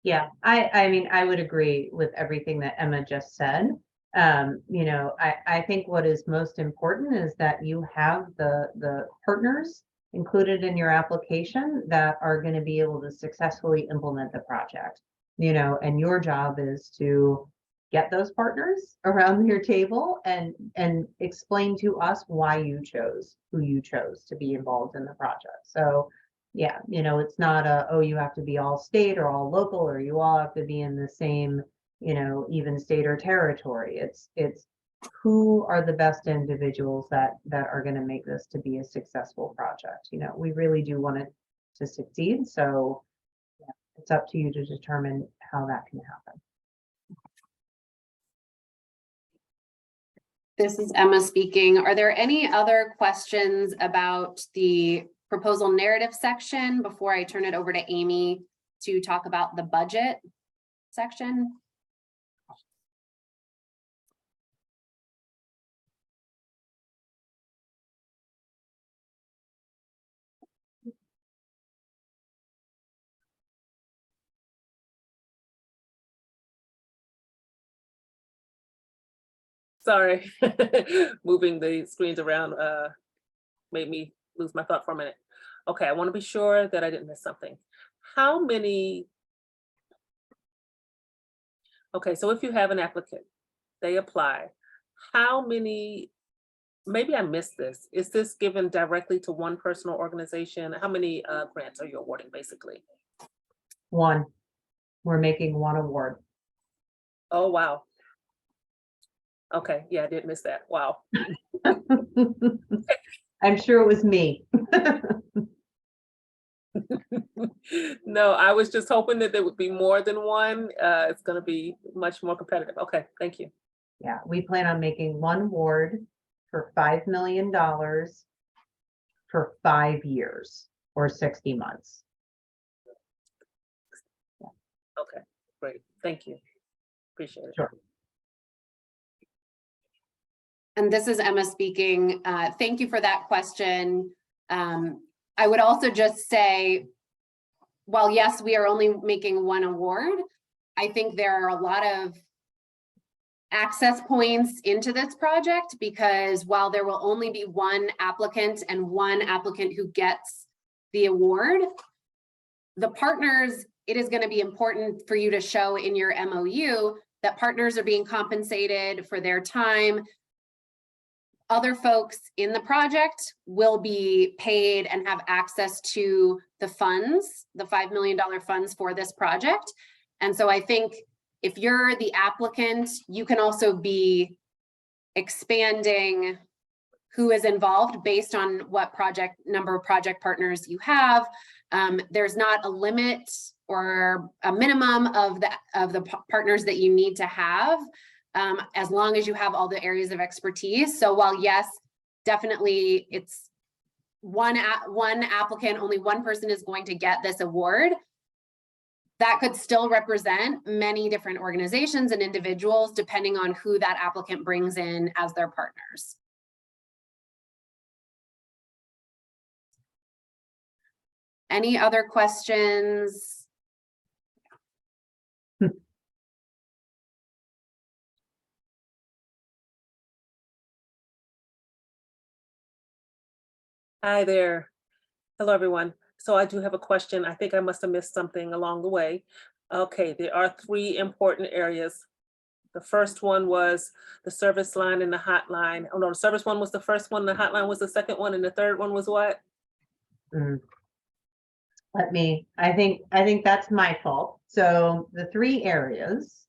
Yeah, I mean, I would agree with everything that Emma just said. I think what is most important is that you have the partners included in your application that are going to be able to successfully implement the project, and your job is to get those partners around your table and explain to us why you chose who you chose to be involved in the project. So yeah, it's not you have to be all state or all local, or you all have to be in the same, even state or territory. It's who are the best individuals that are going to make this to be a successful project. We really do want it to succeed. So yeah, it's up to you to determine how that can happen. This is Emma speaking. Are there any other questions about the proposal narrative section before I turn it over to Amy to talk about the budget section? Sorry, moving the screens around made me lose my thought for a minute. Okay, I want to be sure that I didn't miss something. How many? Okay, so if you have an applicant, they apply, how many, maybe I missed this, is this given directly to one person or organization? How many grants are you awarding, basically? One, we're making one award. Oh, wow. Okay, yeah, I did miss that. Wow. I'm sure it was me. No, I was just hoping that there would be more than one. It's going to be much more competitive. Okay, thank you. Yeah, we plan on making one award for $5 million for 5 years or 60 months. Okay, great. Thank you. Appreciate it. Sure. And this is Emma speaking. Thank you for that question. I would also just say, while yes, we are only making one award, I think there are a lot of access points into this project, because while there will only be one applicant and one applicant who gets the award, the partners, it is going to be important for you to show in your MOU that partners are being compensated for their time. Other folks in the project will be paid and have access to the funds, the $5 million funds for this project. And so I think if you're the applicant, you can also be expanding who is involved based on what number of project partners you have. There's not a limit or a minimum of the partners that you need to have, as long as you have all the areas of expertise. So while yes, definitely it's one applicant, only one person is going to get this award, that could still represent many different organizations and individuals depending on who that applicant brings in as their partners. Any other questions? Hi there. Hello, everyone. So I do have a question. I think I must have missed something along the way. Okay, there are 3 important areas. The first one was the service line and the hotline. Oh no, the service one was the first one, the hotline was the second one, and the third one was what? I think that's my fault. So the 3 areas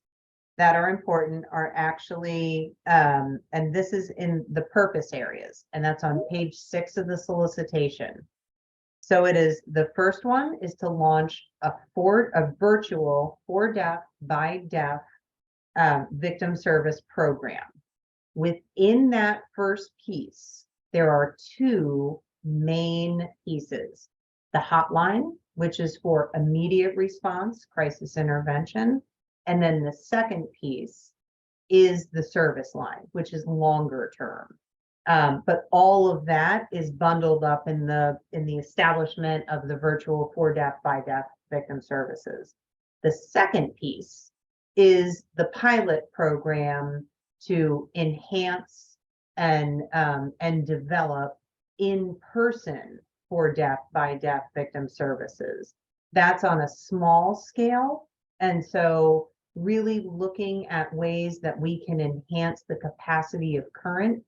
that are important are actually, and this is in the purpose areas, and that's on page 6 of the solicitation. So it is, the first one is to launch a virtual for deaf by deaf victim service program. Within that first piece, there are two main pieces. The hotline, which is for immediate response, crisis intervention. And then the second piece is the service line, which is longer term. But all of that is bundled up in the establishment of the virtual for deaf by deaf victim services. The second piece is the pilot program to enhance and develop in-person for deaf by deaf victim services. That's on a small scale. And so really looking at ways that we can enhance the capacity of current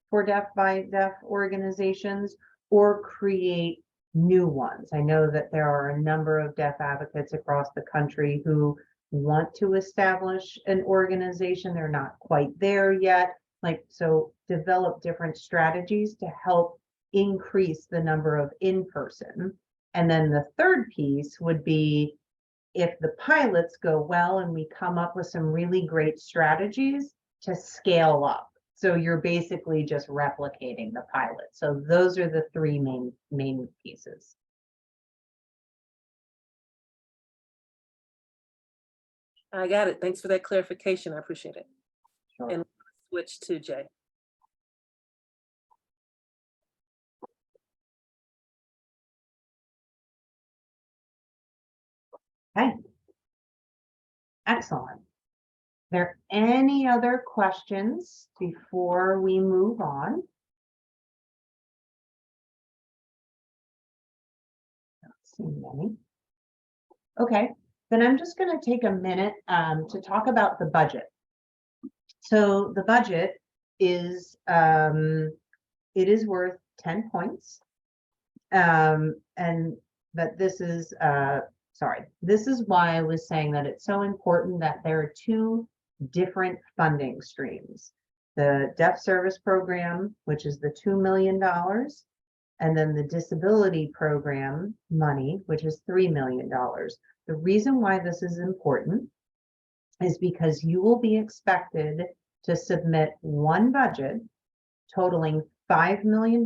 for deaf by deaf organizations or create new ones. I know that there are a number of deaf advocates across the country who want to establish an organization. They're not quite there yet. So develop different strategies to help increase the number of in-person. And then the third piece would be, if the pilots go well and we come up with some really great strategies, to scale up. So you're basically just replicating the pilot. So those are the three main pieces. I got it. Thanks for that clarification. I appreciate it. Sure. And switch to Jay. Okay. Excellent. There any other questions before we move on? Not seeing any. Okay, then I'm just going to take a minute to talk about the budget. So the budget is it is worth 10 points. But this is this is why I was saying that it's so important that there are two different funding streams. The deaf service program, which is the $2 million, and then the disability program money, which is $3 million. The reason why this is important is because you will be expected to submit one budget totaling $5 million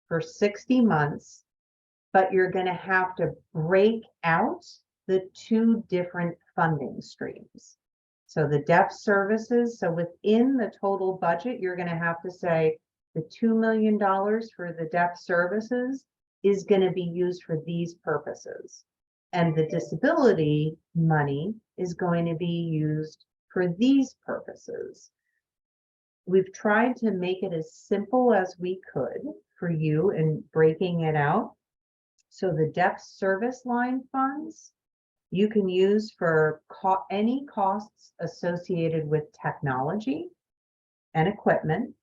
for 60 months, but you're going to have to break out the two different funding streams. So the deaf services, so within the total budget, you're going to have to say the $2 million for the deaf services is going to be used for these purposes. And the disability money is going to be used for these purposes. We've tried to make it as simple as we could for you in breaking it out. So the deaf service line funds you can use for any costs associated with technology and equipment,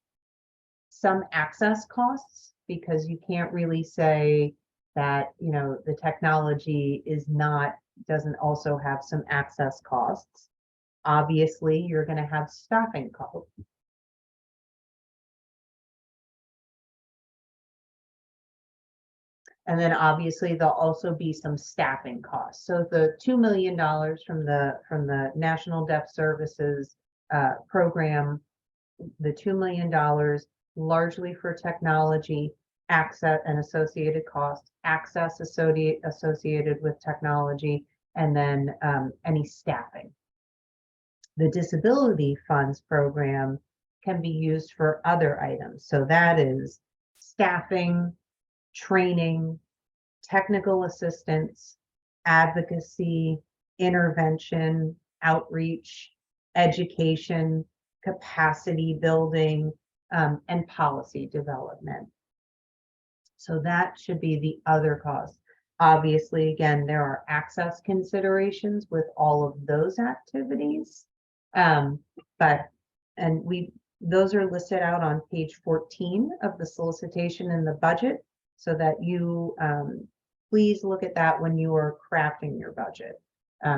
some access costs, because you can't really say that, you know, the technology doesn't also have some access costs. Obviously, you're going to have staffing costs. And then obviously there'll also be some staffing costs. So the $2 million from the National Deaf Services program, the $2 million largely for technology, access and associated costs, access associated with technology, and then any staffing. The disability funds program can be used for other items. So that is staffing, training, technical assistance, advocacy, intervention, outreach, education, capacity building, and policy development. So that should be the other costs. Obviously, again, there are access considerations with all of those activities. Those are listed out on page 14 of the solicitation in the budget, so that you please look at that when you are crafting your budget,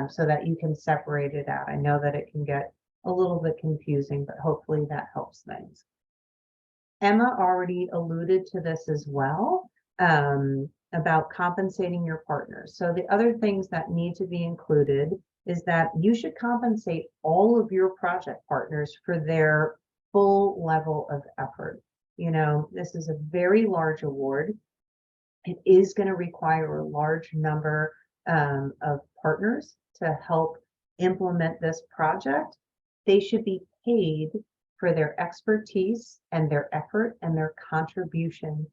so that you can separate it out. I know that it can get a little bit confusing, but hopefully that helps things. Emma already alluded to this as well, about compensating your partners. So the other things that need to be included is that you should compensate all of your project partners for their full level of effort. you know, this is a very large award. It is going to require a large number of partners to help implement this project. They should be paid for their expertise and their effort and their contribution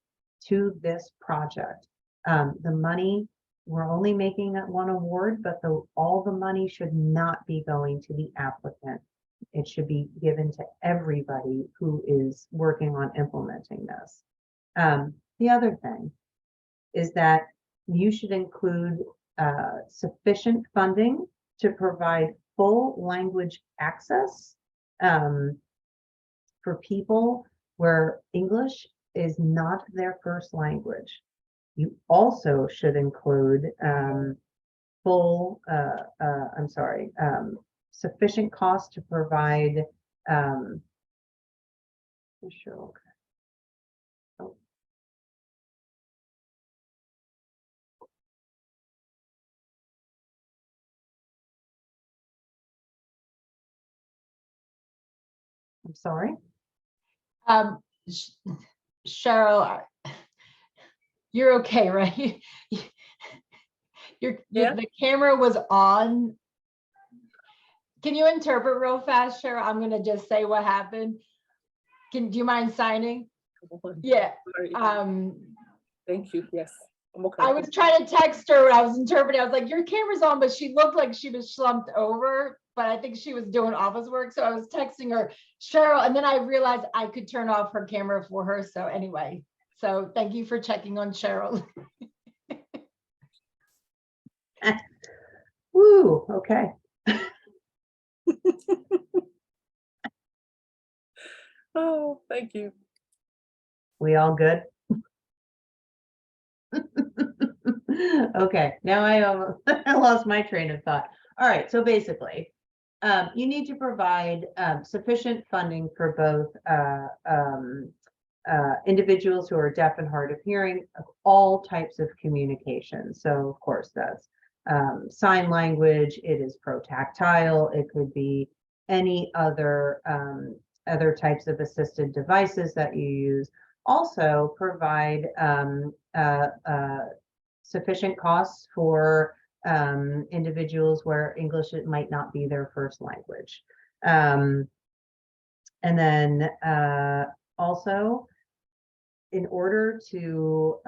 to this project. The money, we're only making that one award, but all the money should not be going to the applicant. It should be given to everybody who is working on implementing this. The other thing is that you should include sufficient funding to provide full language access for people where English is not their first language. You also should include sufficient cost to provide sure. Oh. I'm sorry. Cheryl, you're okay, right? Yeah. The camera was on. Can you interpret real fast, Cheryl? I'm gonna just say what happened. Do you mind signing? Yeah. Thank you. Yes. I'm okay. I was trying to text her when I was interpreting. I was like, your camera's on, but she looked like she was slumped over, but I think she was doing office work. So I was texting her, Cheryl, and then I realized I could turn off her camera for her. So anyway, so thank you for checking on Cheryl. Woo, okay. Oh, thank you. We all good? Okay, now I lost my train of thought. All right, so basically, you need to provide sufficient funding for both individuals who are deaf and hard of hearing of all types of communication. So of course that's sign language, it is pro-tactile, it could be any other types of assisted devices that you use. Also provide sufficient costs for individuals where English might not be their first language. And then also, in order to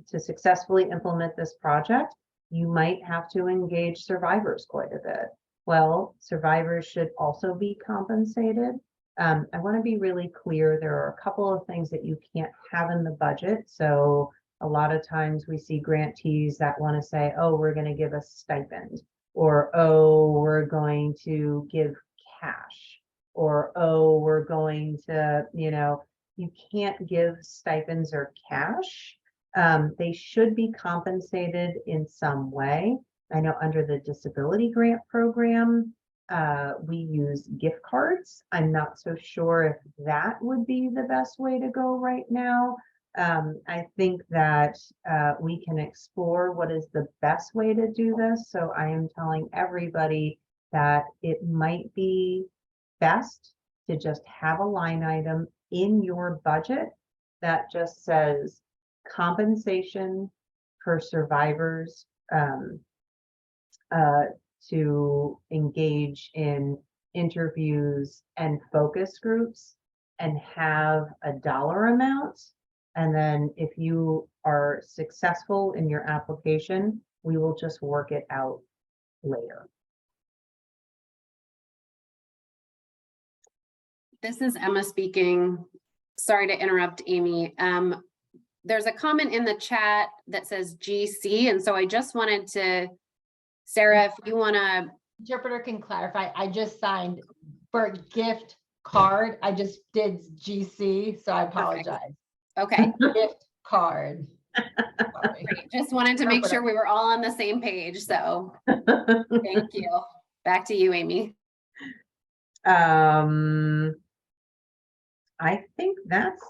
successfully implement this project, you might have to engage survivors quite a bit. Well, survivors should also be compensated. I want to be really clear, there are a couple of things that you can't have in the budget. So a lot of times we see grantees that want to say, oh, we're going to give a stipend, or, oh, we're going to give cash, or, oh, we're going to, you know, you can't give stipends or cash. They should be compensated in some way. I know under the disability grant program, we use gift cards. I'm not so sure if that would be the best way to go right now. I think that we can explore what is the best way to do this. So I am telling everybody that it might be best to just have a line item in your budget that just says compensation for survivors to engage in interviews and focus groups, and have a dollar amount. And then if you are successful in your application, we will just work it out later. This is Emma speaking. Sorry to interrupt, Amy. There's a comment in the chat that says GC, and so I just wanted to, Sarah, if you want to. Interpreter can clarify. I just signed for gift card. I just did GC, so I apologize. Okay. Gift card. Sorry. Great. Just wanted to make sure we were all on the same page. So thank you. Back to you, Amy. I think that's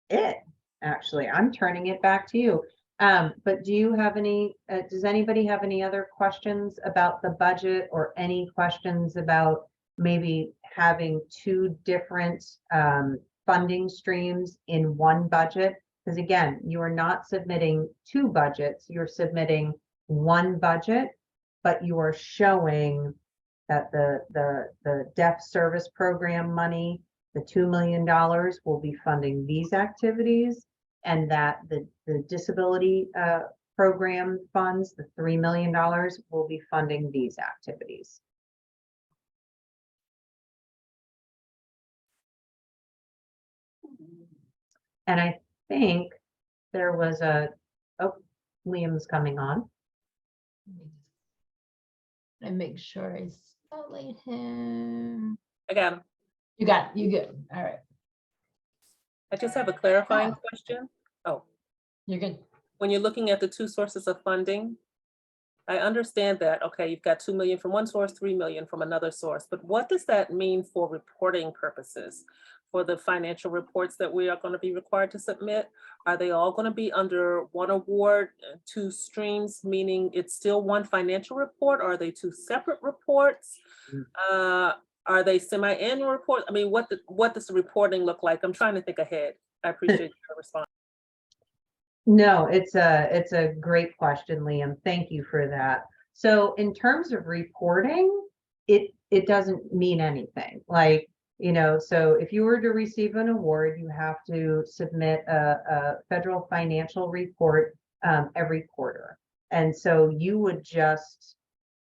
it. Actually, I'm turning it back to you. But do you have any, does anybody have any other questions about the budget, or any questions about maybe having two different funding streams in one budget. Because again, you are not submitting two budgets, you're submitting one budget, but you are showing that the deaf service program money, the $2 million will be funding these activities, and that the disability program funds, the $3 million will be funding these activities. And I think there was oh, Liam's coming on. And make sure I spotlight him. I got 'em. You good. All right. I just have a clarifying question. Oh, You're good. when you're looking at the two sources of funding, I understand that, okay, you've got 2 million from one source, 3 million from another source, but what does that mean for reporting purposes? For the financial reports that we are going to be required to submit? Are they all going to be under one award, two streams, meaning it's still one financial report? Or are they two separate reports? Are they semi-annual report? I mean, what does the reporting look like? I'm trying to think ahead. I appreciate your response. No, it's a great question, Liam. Thank you for that. So in terms of reporting, it doesn't mean anything. Like, you know, so if you were to receive an award, you have to submit a federal financial report every quarter. And so you would just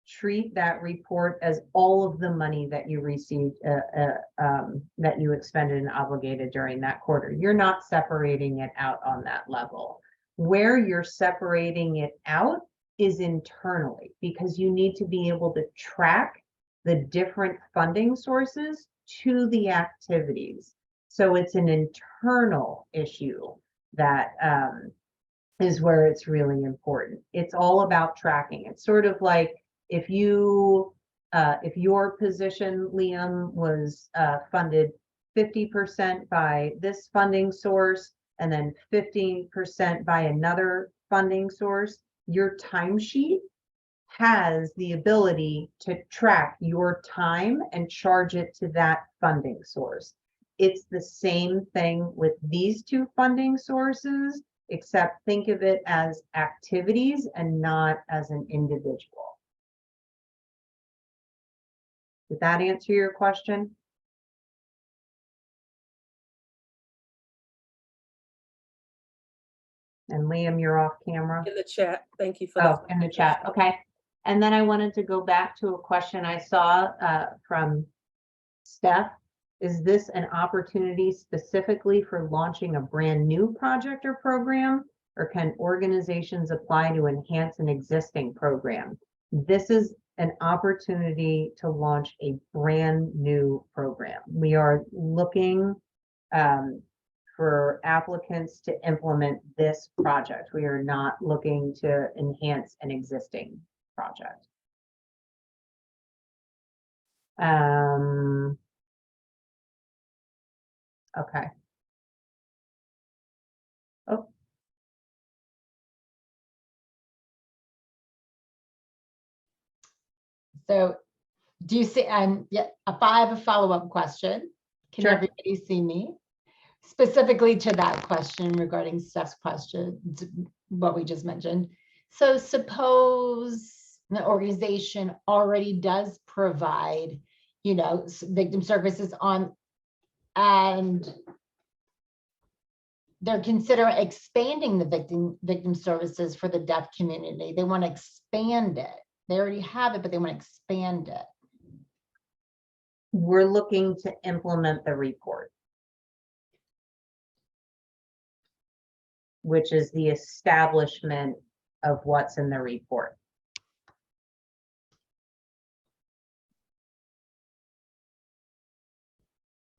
treat that report as all of the money that you received, that you expended and obligated during that quarter. You're not separating it out on that level. Where you're separating it out is internally, because you need to be able to track the different funding sources to the activities. So it's an internal issue that is where it's really important. It's all about tracking. It's sort of like if your position, Liam, was funded 50% by this funding source and then 15% by another funding source, your timesheet has the ability to track your time and charge it to that funding source. It's the same thing with these two funding sources, except think of it as activities and not as an individual. Did that answer your question? And Liam, you're off camera. In the chat, thank you for Oh, that. in the chat, okay. And then I wanted to go back to a question I saw from Steph. Is this an opportunity specifically for launching a brand new project or program, or can organizations apply to enhance an existing program? This is an opportunity to launch a brand new program. We are looking for applicants to implement this project. We are not looking to enhance an existing project. Okay. Oh, So do you see, yeah, if I have a follow-up question, can Sure. everybody see me? Specifically to that question regarding Steph's question, what we just mentioned. So suppose the organization already does provide, you know, victim services on, and they're considering expanding the victim services for the deaf community. They want to expand it. They already have it, but they want to expand it. we're looking to implement the report, which is the establishment of what's in the report.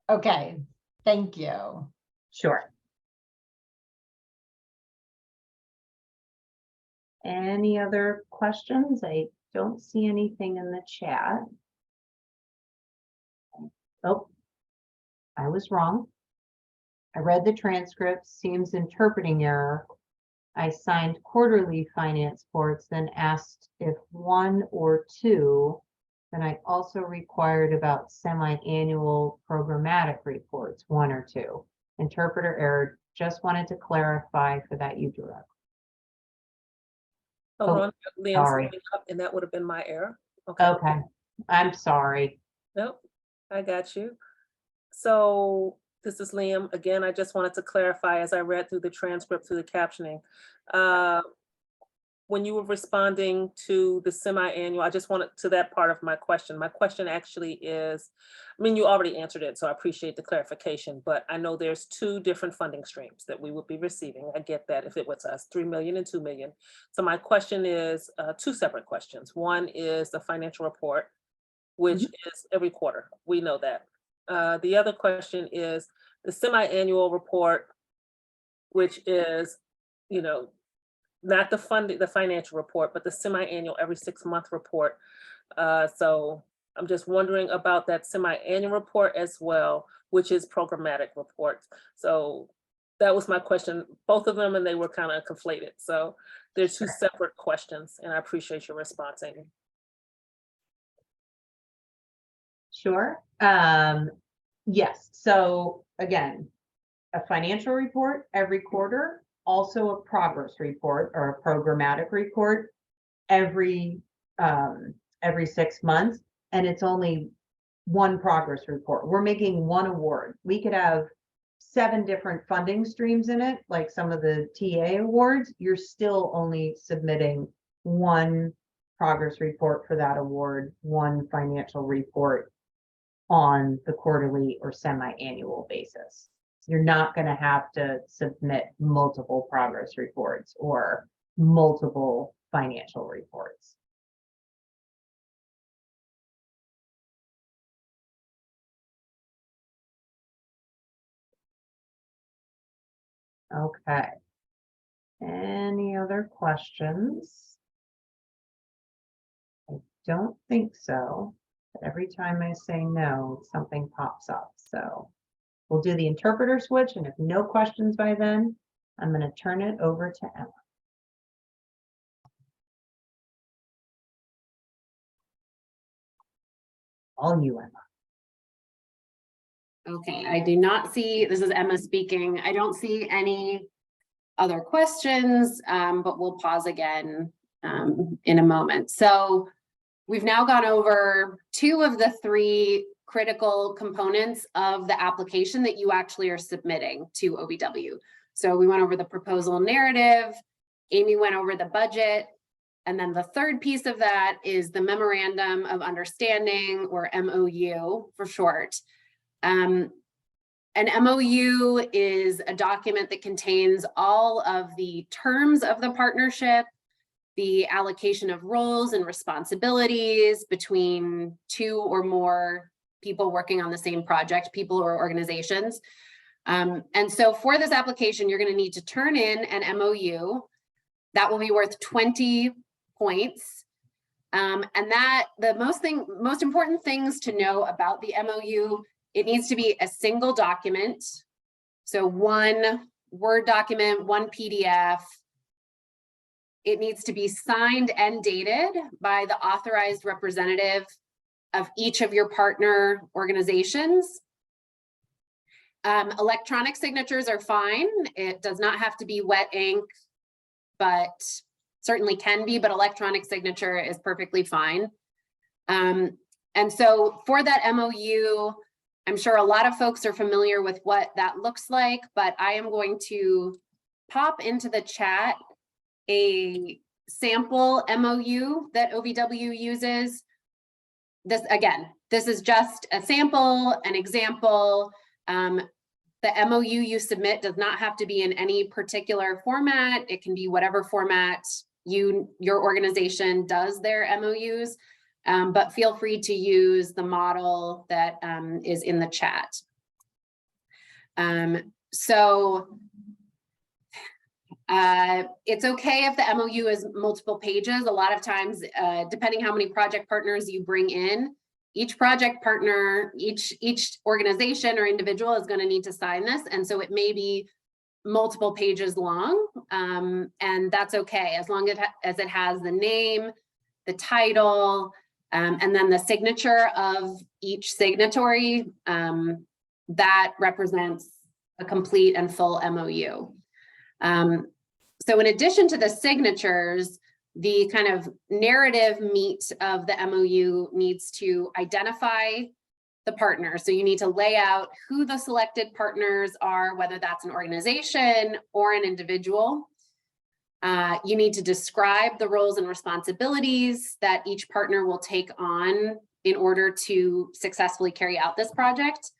Okay, thank you. Sure. Any other questions? I don't see anything in the chat. Oh, I was wrong. I read the transcript, seems interpreting error. I signed quarterly finance reports, then asked if one or two. Then I also required about semi-annual programmatic reports, one or two. Interpreter error. Just wanted to clarify for that you direct. Oh, Oh, Ron, Liam's sorry. coming up, and that would have been my error. Okay. Okay, I'm sorry. Nope, I got you. So this is Liam. Again, I just wanted to clarify as I read through the transcript, through the captioning. When you were responding to the semi-annual, I just wanted to that part of my question. My question actually is, I mean, you already answered it, so I appreciate the clarification, but I know there's two different funding streams that we would be receiving. I get that if it was us, 3 million and 2 million. So my question is two separate questions. One is the financial report, which is every quarter. We know that. The other question is the semi-annual report, which is, you know, not the funding, the financial report, but the semi-annual every 6-month report. So I'm just wondering about that semi-annual report as well, which is programmatic reports. So that was my question, both of them, and they were kind of conflated. So they're two separate questions, and I appreciate your responding. Sure. Yes, so again, a financial report every quarter, also a progress report or a programmatic report every 6 months, and it's only one progress report. We're making one award. We could have 7 different funding streams in it, like some of the TA awards. You're still only submitting one progress report for that award, one financial report on the quarterly or semi-annual basis. You're not going to have to submit multiple progress reports or multiple financial reports. Okay. Any other questions? I don't think so. But every time I say no, something pops up. So we'll do the interpreter switch, and if no questions by then, I'm going to turn it over to Emma. All you, Emma. Okay, I do not see, this is Emma speaking. I don't see any other questions, but we'll pause again in a moment. So we've now gone over 2 of the 3 critical components of the application that you actually are submitting to OVW. So we went over the proposal narrative, Amy went over the budget, and then the third piece of that is the memorandum of understanding, or MOU for short. An MOU is a document that contains all of the terms of the partnership, the allocation of roles and responsibilities between 2 or more people working on the same project, people or organizations. And so for this application, you're going to need to turn in an MOU that will be worth 20 points. And that the most important things to know about the MOU, it needs to be a single document. So one Word document, one PDF. It needs to be signed and dated by the authorized representative of each of your partner organizations. Electronic signatures are fine. It does not have to be wet ink, but certainly can be, but electronic signature is perfectly fine. And so for that MOU, I'm sure a lot of folks are familiar with what that looks like, but I am going to pop into the chat a sample MOU that OVW uses. This, again, this is just a sample, an example. The MOU you submit does not have to be in any particular format. It can be whatever format your organization does their MOUs, but feel free to use the model that is in the chat. It's okay if the MOU is multiple pages. A lot of times, depending how many project partners you bring in, each project partner, each organization or individual is going to need to sign this. And so it may be multiple pages long, and that's okay, as long as it has the name, the title, and then the signature of each signatory that represents a complete and full MOU. So in addition to the signatures, the kind of narrative meat of the MOU needs to identify the partners. So you need to lay out who the selected partners are, whether that's an organization or an individual. You need to describe the roles and responsibilities that each partner will take on in order to successfully carry out this project.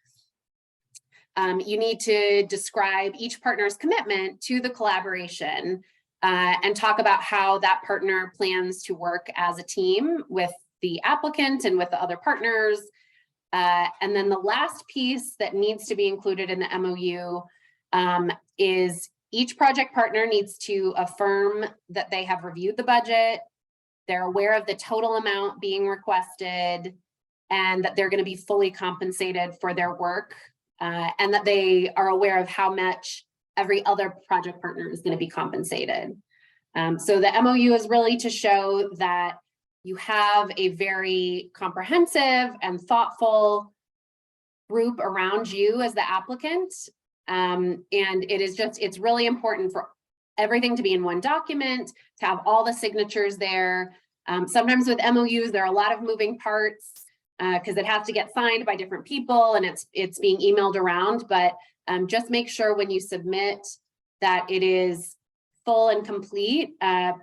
You need to describe each partner's commitment to the collaboration and talk about how that partner plans to work as a team with the applicant and with the other partners. And then the last piece that needs to be included in the MOU is each project partner needs to affirm that they have reviewed the budget, they're aware of the total amount being requested, and that they're going to be fully compensated for their work, and that they are aware of how much every other project partner is going to be compensated. So the MOU is really to show that you have a very comprehensive and thoughtful group around you as the applicant. And it's really important for everything to be in one document, to have all the signatures there. Sometimes with MOUs, there are a lot of moving parts because it has to get signed by different people and it's being emailed around, but just make sure when you submit that it is full and complete,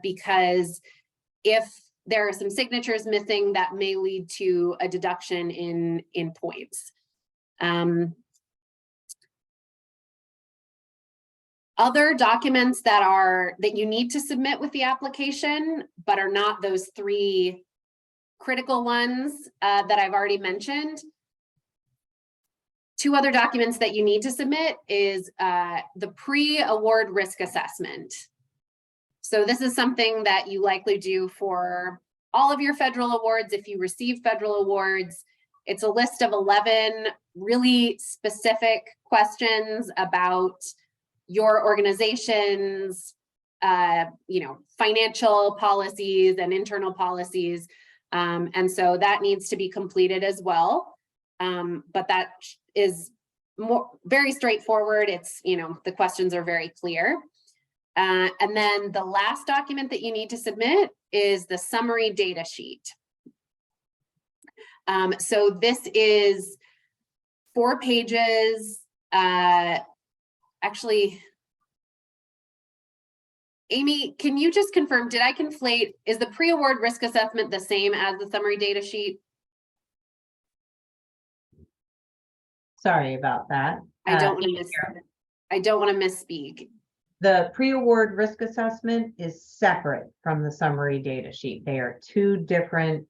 because if there are some signatures missing, that may lead to a deduction in points. Other documents that you need to submit with the application, but are not those three critical ones that I've already mentioned. Two other documents that you need to submit is the pre-award risk assessment. So this is something that you likely do for all of your federal awards if you receive federal awards. It's a list of 11 really specific questions about your organization's financial policies and internal policies. And so that needs to be completed as well. But that is very straightforward. It's, the questions are very clear. And then the last document that you need to submit is the summary data sheet. So this is 4 pages. Actually, Amy, can you just confirm, did I conflate, is the pre-award risk assessment the same as the summary data sheet? Sorry about that. I don't want to misspeak. The pre-award risk assessment is separate from the summary data sheet. They are two different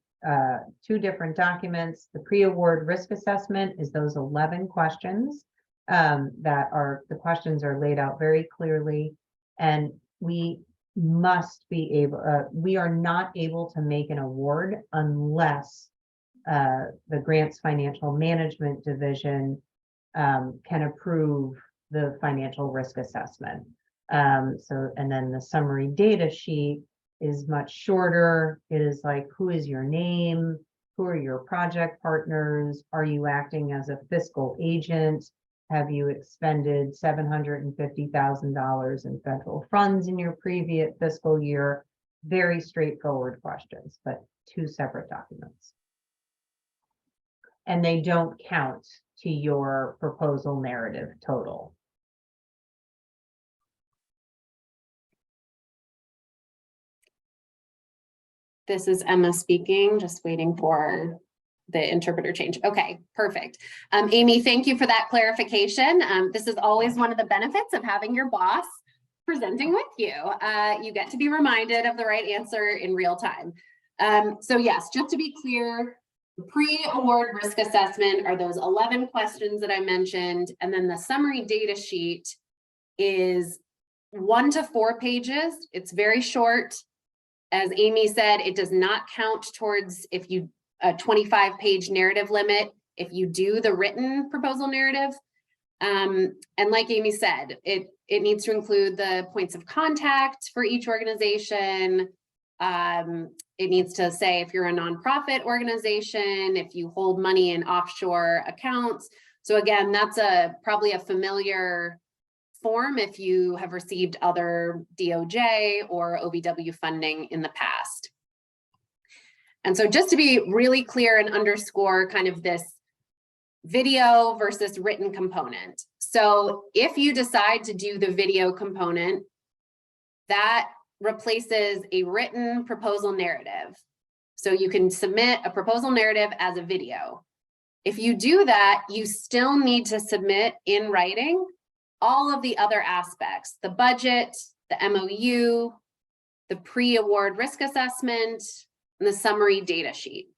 documents. The pre-award risk assessment is those 11 questions the questions are laid out very clearly, and we must be able, we are not able to make an award unless the Grants Financial Management Division can approve the financial risk assessment. And then the summary data sheet is much shorter. It is like, who is your name? Who are your project partners? Are you acting as a fiscal agent? Have you expended $750,000 in federal funds in your previous fiscal year? Very straightforward questions, but 2 separate documents. And they don't count to your proposal narrative total. This is Emma speaking, just waiting for the interpreter change. Okay, perfect. Amy, thank you for that clarification. This is always one of the benefits of having your boss presenting with you. You get to be reminded of the right answer in real time. So yes, just to be clear, the pre-award risk assessment are those 11 questions that I mentioned, and then the summary data sheet is 1 to 4 pages. It's very short. As Amy said, it does not count towards if you a 25-page narrative limit if you do the written proposal narrative. And like Amy said, it needs to include the points of contact for each organization. It needs to say if you're a nonprofit organization, if you hold money in offshore accounts, So again, that's probably a familiar form if you have received other DOJ or OVW funding in the past. And so just to be really clear and underscore kind of this video versus written component. So if you decide to do the video component, that replaces a written proposal narrative. So you can submit a proposal narrative as a video. If you do that, you still need to submit in writing all of the other aspects, the budget, the MOU, the pre-award risk assessment, and the summary data sheet.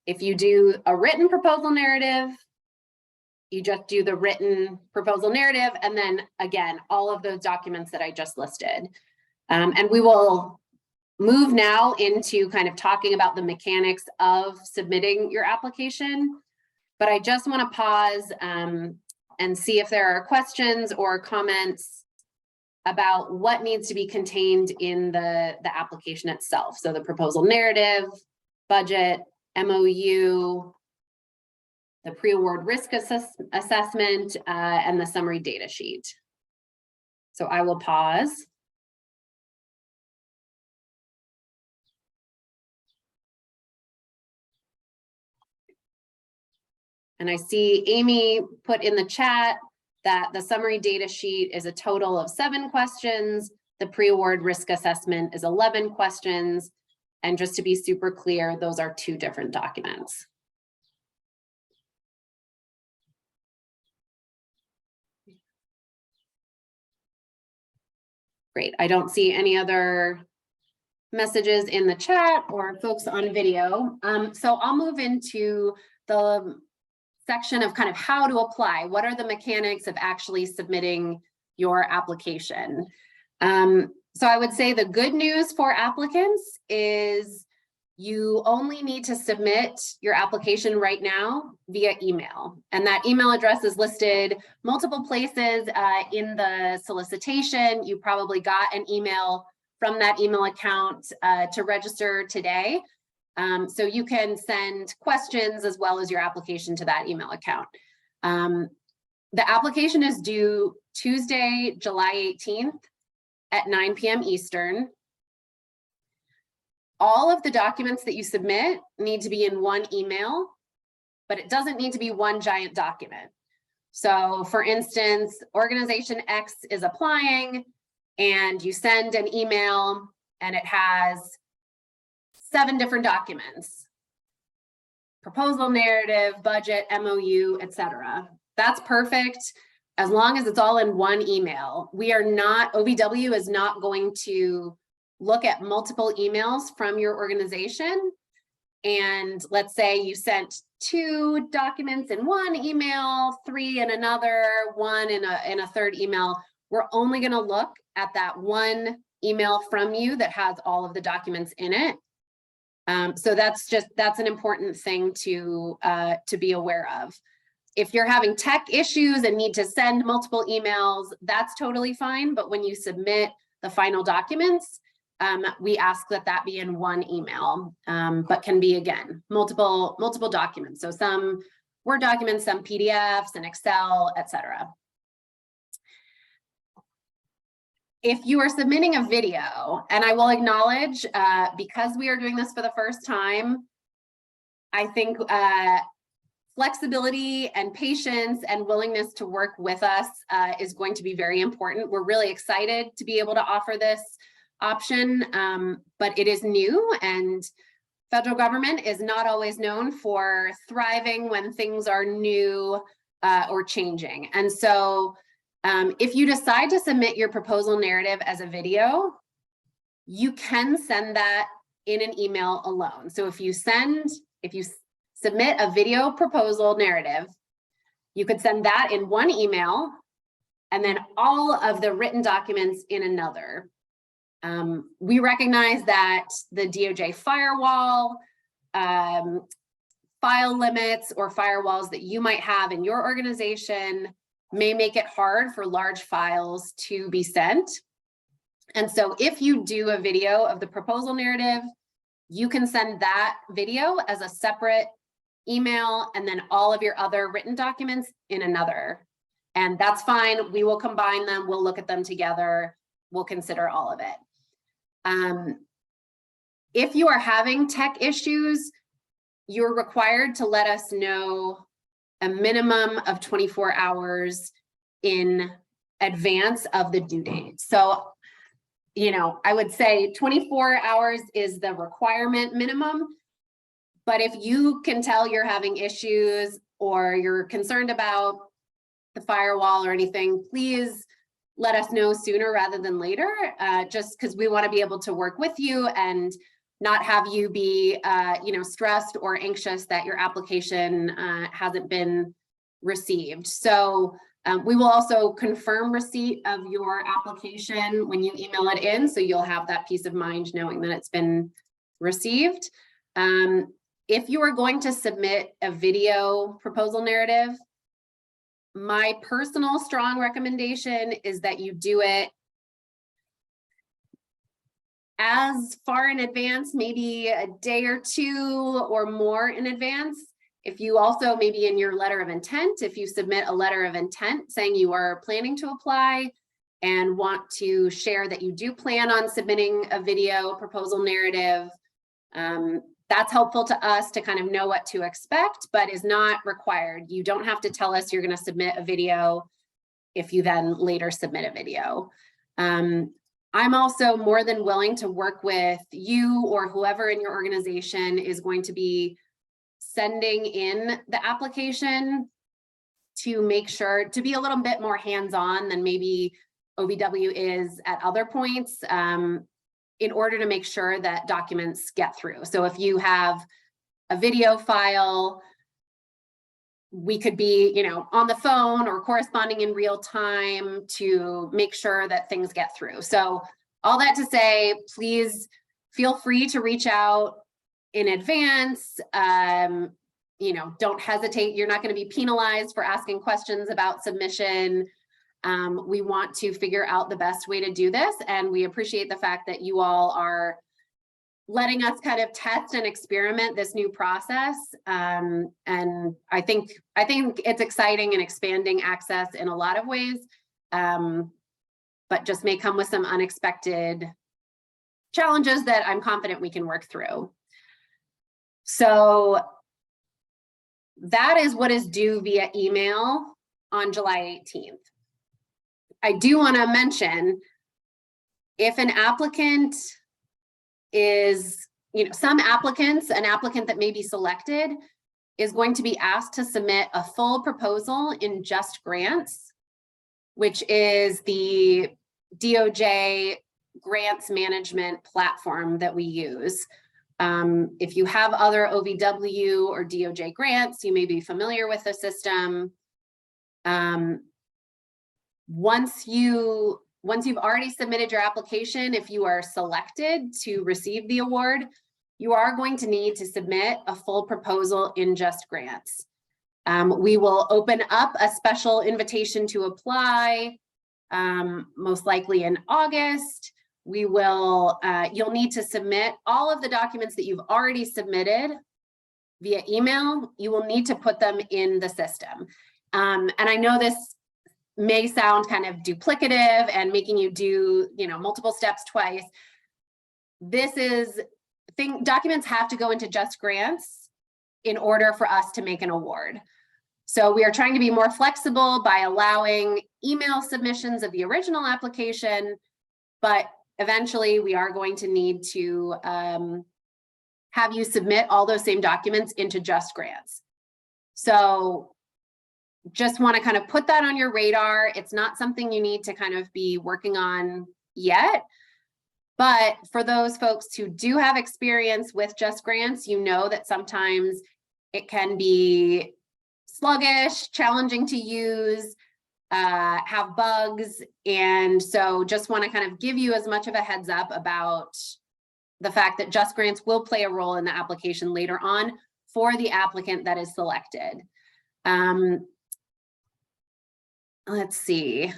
If you do a written proposal narrative, you just do the written proposal narrative, and then again, all of those documents that I just listed. And we will move now into kind of talking about the mechanics of submitting your application. But I just want to pause and see if there are questions or comments about what needs to be contained in the application itself. So the proposal narrative, budget, MOU, the pre-award risk assessment, and the summary data sheet. So I will pause. And I see Amy put in the chat that the summary data sheet is a total of 7 questions. The pre-award risk assessment is 11 questions. And just to be super clear, those are 2 different documents. Great, I don't see any other messages in the chat or folks on video. So I'll move into the section of kind of how to apply. What are the mechanics of actually submitting your application? So I would say the good news for applicants is you only need to submit your application right now via email. And that email address is listed multiple places in the solicitation. You probably got an email from that email account to register today. So you can send questions as well as your application to that email account. The application is due Tuesday, July 18th at 9 p.m. Eastern. All of the documents that you submit need to be in one email, but it doesn't need to be one giant document. So for instance, organization X is applying and you send an email and it has 7 different documents: proposal narrative, budget, MOU, etc. That's perfect as long as it's all in one email. OVW is not going to look at multiple emails from your organization. And let's say you sent 2 documents in one email, 3 in another, 1 in a third email. We're only going to look at that one email from you that has all of the documents in it. So that's an important thing to be aware of. If you're having tech issues and need to send multiple emails, that's totally fine. But when you submit the final documents, we ask that be in one email, but can be, again, multiple documents. So some Word documents, some PDFs and Excel, etc. If you are submitting a video, and I will acknowledge, because we are doing this for the first time, I think flexibility and patience and willingness to work with us is going to be very important. We're really excited to be able to offer this option, but it is new, and federal government is not always known for thriving when things are new or changing. And so if you decide to submit your proposal narrative as a video, you can send that in an email alone. So if you submit a video proposal narrative, you could send that in one email and then all of the written documents in another. We recognize that the DOJ firewall, file limits or firewalls that you might have in your organization may make it hard for large files to be sent. And so if you do a video of the proposal narrative, you can send that video as a separate email, and then all of your other written documents in another. And that's fine. We will combine them. We'll look at them together. We'll consider all of it. If you are having tech issues, you're required to let us know a minimum of 24 hours in advance of the due date. So, you know, I would say 24 hours is the requirement minimum. But if you can tell you're having issues or you're concerned about the firewall or anything, please let us know sooner rather than later, just because we want to be able to work with you and not have you be, you know, stressed or anxious that your application hasn't been received. So we will also confirm receipt of your application when you email it in, so you'll have that peace of mind knowing that it's been received. If you are going to submit a video proposal narrative, my personal strong recommendation is that you do it as far in advance, maybe a day or two or more in advance. If you also, maybe in your letter of intent, if you submit a letter of intent saying you are planning to apply and want to share that you do plan on submitting a video proposal narrative, that's helpful to us to kind of know what to expect, but is not required. You don't have to tell us you're going to submit a video if you then later submit a video. I'm also more than willing to work with you or whoever in your organization is going to be sending in the application to make sure to be a little bit more hands-on than maybe OVW is at other points, in order to make sure that documents get through. So if you have a video file, we could be, you know, on the phone or corresponding in real time to make sure that things get through. So all that to say, please feel free to reach out in advance. You know, don't hesitate. You're not going to be penalized for asking questions about submission. We want to figure out the best way to do this, and we appreciate the fact that you all are letting us kind of test and experiment this new process. And I think it's exciting and expanding access in a lot of ways, but just may come with some unexpected challenges that I'm confident we can work through. So that is what is due via email on July 18th. I do want to mention, if an applicant is, you know, some applicants, an applicant that may be selected is going to be asked to submit a full proposal in Just Grants, which is the DOJ grants management platform that we use. If you have other OVW or DOJ grants, you may be familiar with the system. Once you've already submitted your application, if you are selected to receive the award, you are going to need to submit a full proposal in Just Grants. We will open up a special invitation to apply, most likely in August. We will, you'll need to submit all of the documents that you've already submitted via email. You will need to put them in the system. And I know this may sound kind of duplicative and making you do, you know, multiple steps twice. Documents have to go into Just Grants in order for us to make an award. So we are trying to be more flexible by allowing email submissions of the original application, but eventually we are going to need to have you submit all those same documents into Just Grants. So just want to kind of put that on your radar. It's not something you need to kind of be working on yet, but for those folks who do have experience with Just Grants, you know that sometimes it can be sluggish, challenging to use, have bugs. And so just want to kind of give you as much of a heads up about the fact that Just Grants will play a role in the application later on for the applicant that is selected. Let's see.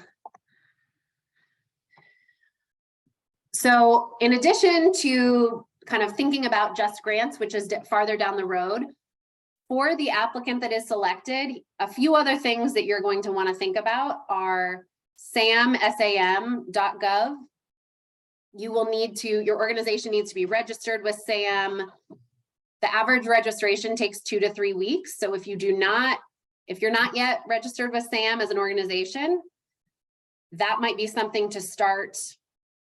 So in addition to kind of thinking about Just Grants, which is farther down the road, For the applicant that is selected, a few other things that you're going to want to think about are sam.gov. You will need to, your organization needs to be registered with SAM. The average registration takes 2 to 3 weeks. So if you're not yet registered with SAM as an organization, that might be something to start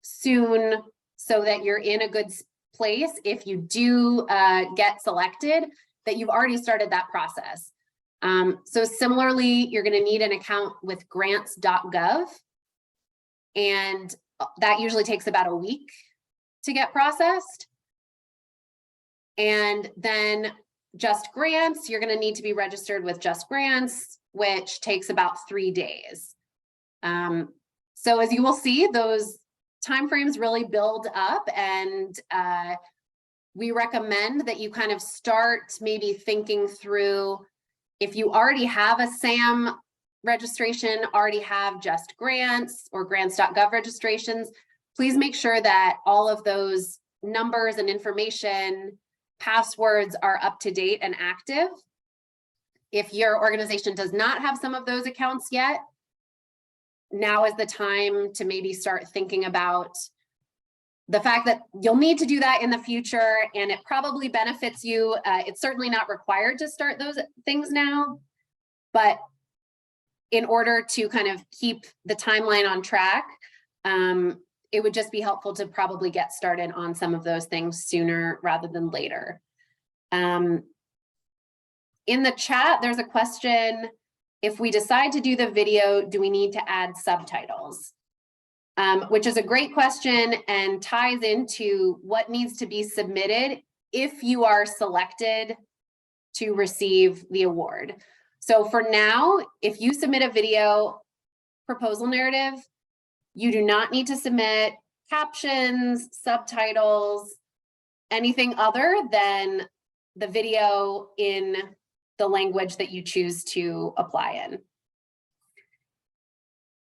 soon so that you're in a good place if you do get selected, that you've already started that process. So similarly, you're going to need an account with grants.gov, and that usually takes about a week to get processed. And then Just Grants, you're going to need to be registered with Just Grants, which takes about 3 days. So as you will see, those timeframes really build up, and we recommend that you kind of start maybe thinking through, if you already have a SAM registration, already have Just Grants or grants.gov registrations, please make sure that all of those numbers and information, passwords are up to date and active. If your organization does not have some of those accounts yet, now is the time to maybe start thinking about the fact that you'll need to do that in the future, and it probably benefits you. It's certainly not required to start those things now, but in order to kind of keep the timeline on track, it would just be helpful to probably get started on some of those things sooner rather than later. In the chat, there's a question: if we decide to do the video, do we need to add subtitles? Which is a great question and ties into what needs to be submitted if you are selected to receive the award. So for now, if you submit a video proposal narrative, you do not need to submit captions, subtitles, anything other than the video in the language that you choose to apply in.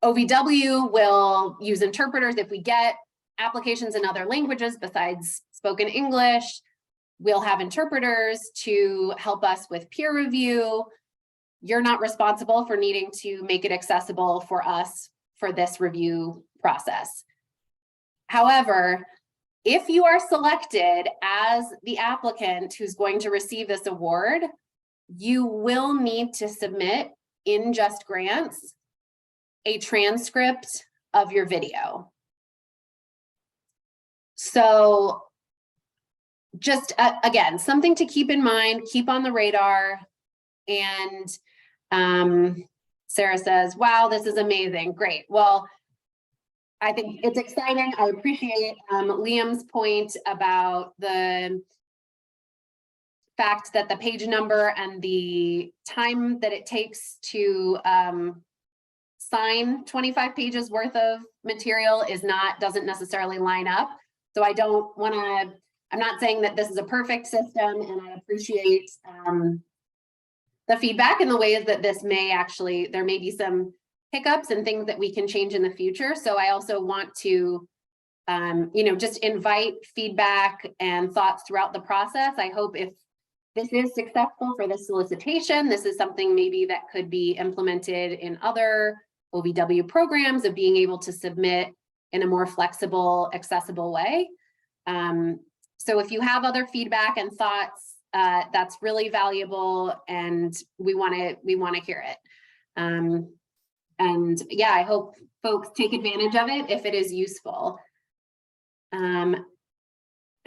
OVW will use interpreters. If we get applications in other languages besides spoken English, we'll have interpreters to help us with peer review. You're not responsible for needing to make it accessible for us for this review process. However, if you are selected as the applicant who's going to receive this award, you will need to submit in Just Grants a transcript of your video. So just again, something to keep in mind, keep on the radar. And Sarah says, wow, this is amazing. Great. Well, I think it's exciting. I appreciate Liam's point about the fact that the page number and the time that it takes to sign 25 pages worth of material doesn't necessarily line up. So I don't want to, I'm not saying that this is a perfect system, and I appreciate the feedback in the ways that this may actually, there may be some hiccups and things that we can change in the future. So I also want to, just invite feedback and thoughts throughout the process. I hope if this is successful for this solicitation, this is something maybe that could be implemented in other OVW programs, of being able to submit in a more flexible, accessible way. So if you have other feedback and thoughts, that's really valuable, and we want to hear it. And yeah, I hope folks take advantage of it if it is useful. And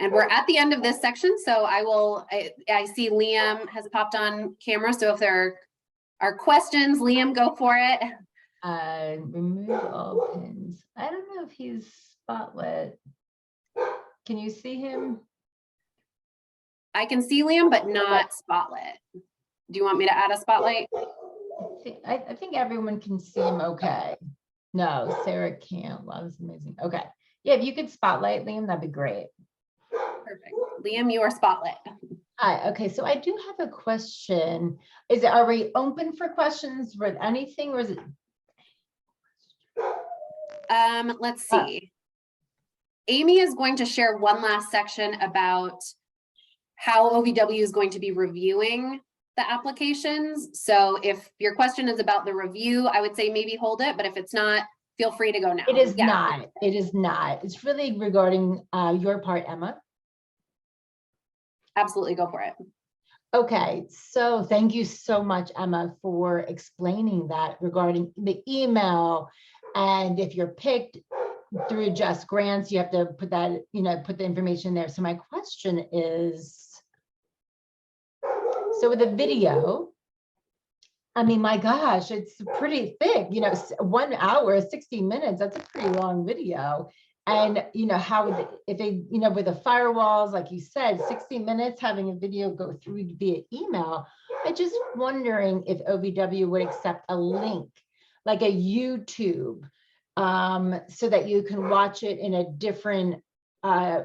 we're at the end of this section, so I see Liam has popped on camera. So if there are questions, Liam, go for it. Remove all pins. I don't know if he's spotlit. Can you see him? I can see Liam, but not spotlit. Do you want me to add a spotlight? I think everyone can see him okay. No, Sarah can't. Wow, that's amazing. Okay. Yeah, if you could spotlight Liam, that'd be great. Perfect. Liam, you are spotlit. Hi, okay, so I do have a question. Are we open for questions with anything, or is it? Let's see. Amy is going to share one last section about how OVW is going to be reviewing the applications. So if your question is about the review, I would say maybe hold it, but if it's not, feel free to go now. It is Yeah. not. It is not. It's really regarding your part, Emma. Absolutely, go for it. Okay, so thank you so much, Emma, for explaining that regarding the email. And if you're picked through Just Grants, you have to put that, put the information there. So my question is, so with the video, I mean, my gosh, it's pretty thick, 1 hour, 60 minutes, that's a pretty long video. And, how would, if they, with the firewalls, like you said, 60 minutes, having a video go through via email, I just wondering if OVW would accept a link, like a YouTube, so that you can watch it in a different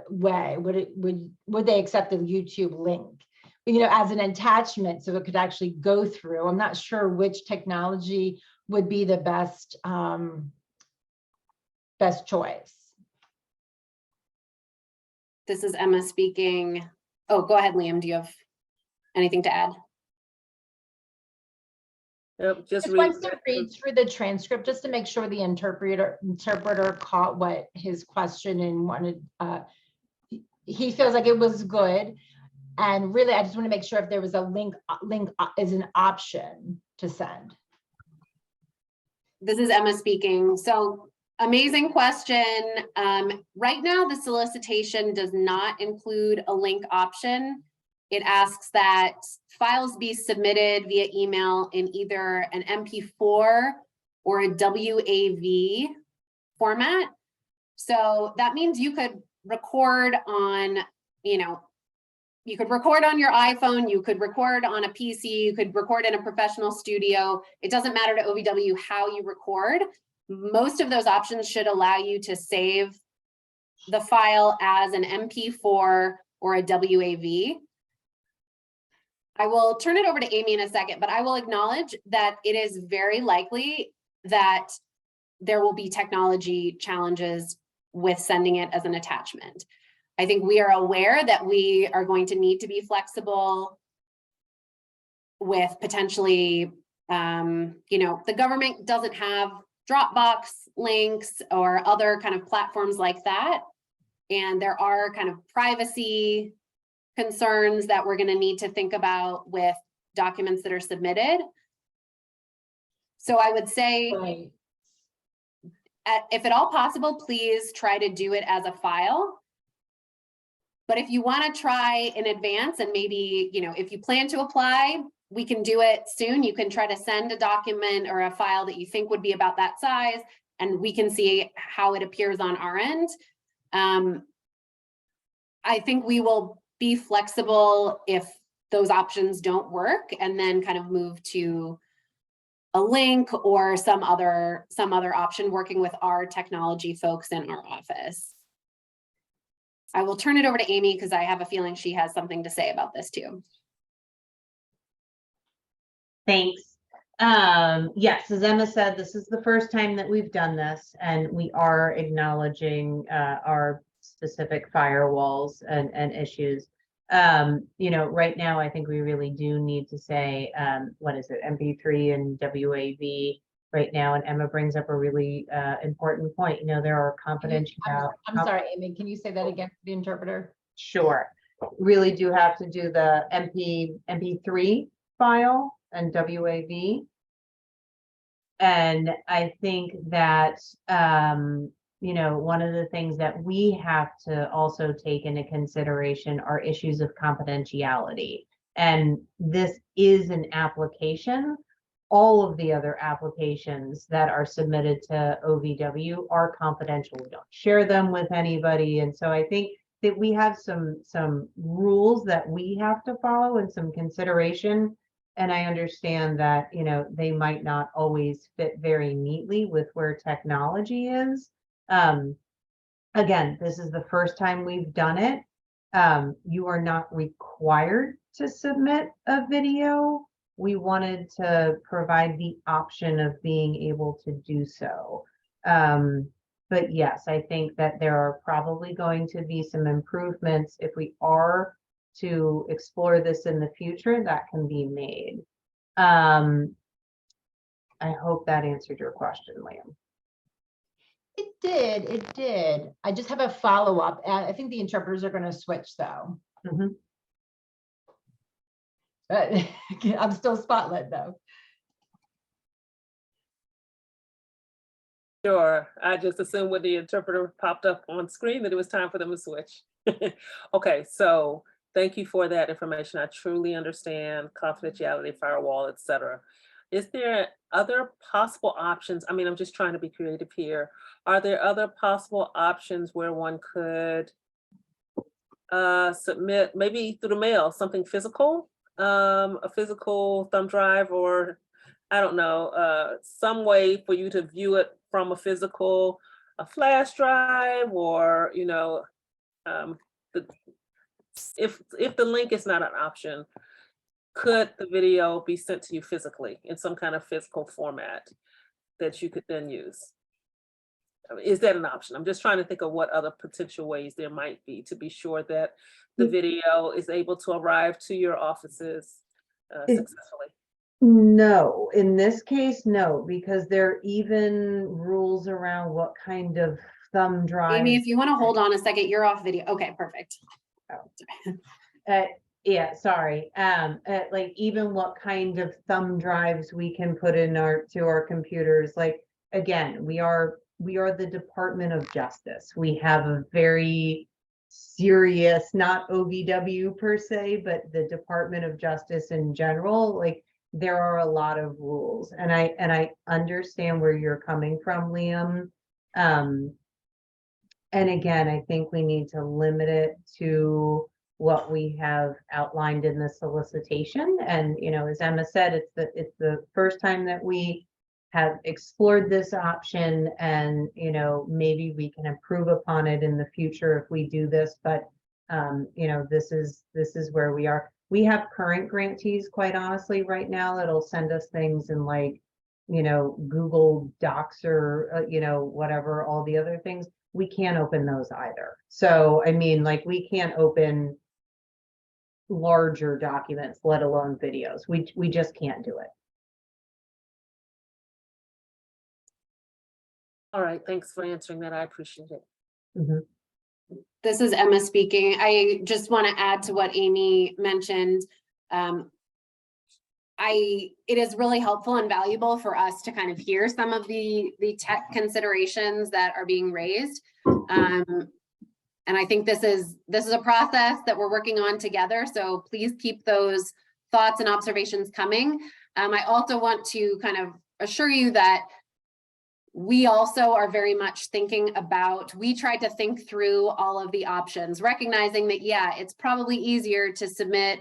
way. Would they accept a YouTube link? As an attachment, so it could actually go through. I'm not sure which technology would be the best choice. This is Emma speaking. Oh, go ahead, Liam. Do you have anything to add? Yep, just Just wants to read through the transcript just to make sure the interpreter caught what his question and wanted. He feels like it was good. And really, I just want to make sure if there was a link is an option to send. This is Emma speaking. So amazing question. Right now, the solicitation does not include a link option. It asks that files be submitted via email in either an MP4 or a WAV format. So that means you could record on, you could record on your iPhone, you could record on a PC, you could record in a professional studio. It doesn't matter to OVW how you record. Most of those options should allow you to save the file as an MP4 or a WAV. I will turn it over to Amy in a second, but I will acknowledge that it is very likely that there will be technology challenges with sending it as an attachment. I think we are aware that we are going to need to be flexible with potentially, the government doesn't have Dropbox links or other kind of platforms like that. And there are kind of privacy concerns that we're going to need to think about with documents that are submitted. So I would say, Right. if at all possible, please try to do it as a file. But if you want to try in advance and maybe, if you plan to apply, we can do it soon. You can try to send a document or a file that you think would be about that size, and we can see how it appears on our end. I think we will be flexible if those options don't work, and then kind of move to a link or some other option, working with our technology folks in our office. I will turn it over to Amy because I have a feeling she has something to say about this too. Thanks. Yes, as Emma said, this is the first time that we've done this, and we are acknowledging our specific firewalls and issues. Right now, I think we really do need to say, what is it, MP3 and WAV right now, and Emma brings up a really important point. There are confidential. I'm sorry, Amy, can you say that again for the interpreter? Sure. Really do have to do the MP3 file and WAV. And I think that, one of the things that we have to also take into consideration are issues of confidentiality. And this is an application. All of the other applications that are submitted to OVW are confidential. We don't share them with anybody. And so I think that we have some rules that we have to follow and some consideration. And I understand that, they might not always fit very neatly with where technology is. Again, this is the first time we've done it. You are not required to submit a video. We wanted to provide the option of being able to do so. But yes, I think that there are probably going to be some improvements if we are to explore this in the future, that can be made. I hope that answered your question, Liam. It did. I just have a follow-up. I think the interpreters are going to switch though. Mhm. But I'm still spotlit though. Sure, I just assumed when the interpreter popped up on screen that it was time for them to switch. Okay, so thank you for that information. I truly understand confidentiality, firewall, et cetera. Is there other possible options? I mean, I'm just trying to be creative here. Are there other possible options where one could submit, maybe through the mail, something physical? A physical thumb drive, or I don't know, some way for you to view it from a flash drive, or, you know, if the link is not an option, could the video be sent to you physically in some kind of physical format that you could then use? I mean, is that an option? I'm just trying to think of what other potential ways there might be to be sure that the video is able to arrive to your offices successfully. No, in this case, no, because there are even rules around what kind of thumb drive. Amy, if you want to hold on a second, you're off video. Okay, perfect. Yeah, sorry. Like even what kind of thumb drives we can put in to our computers. Like, again, we are the Department of Justice. We have a very serious, not OVW per se, but the Department of Justice in general. Like, there are a lot of rules, and I understand where you're coming from, Liam. And again, I think we need to limit it to what we have outlined in the solicitation. And, you know, as Emma said, it's the first time that we have explored this option, and, you know, maybe we can improve upon it in the future if we do this. But, you know, this is where we are. We have current grantees, quite honestly, right now, that'll send us things in, like, you know, Google Docs or, you know, whatever, all the other things. We can't open those either. So, I mean, like, we can't open larger documents, let alone videos. We just can't do it. All right, thanks for answering that. I appreciate it. Mhm. This is Emma speaking. I just want to add to what Amy mentioned. It is really helpful and valuable for us to kind of hear some of the tech considerations that are being raised. And I think this is a process that we're working on together. So please keep those thoughts and observations coming. I also want to kind of assure you that we also are very much thinking about, we tried to think through all of the options, recognizing that, yeah, it's probably easier to submit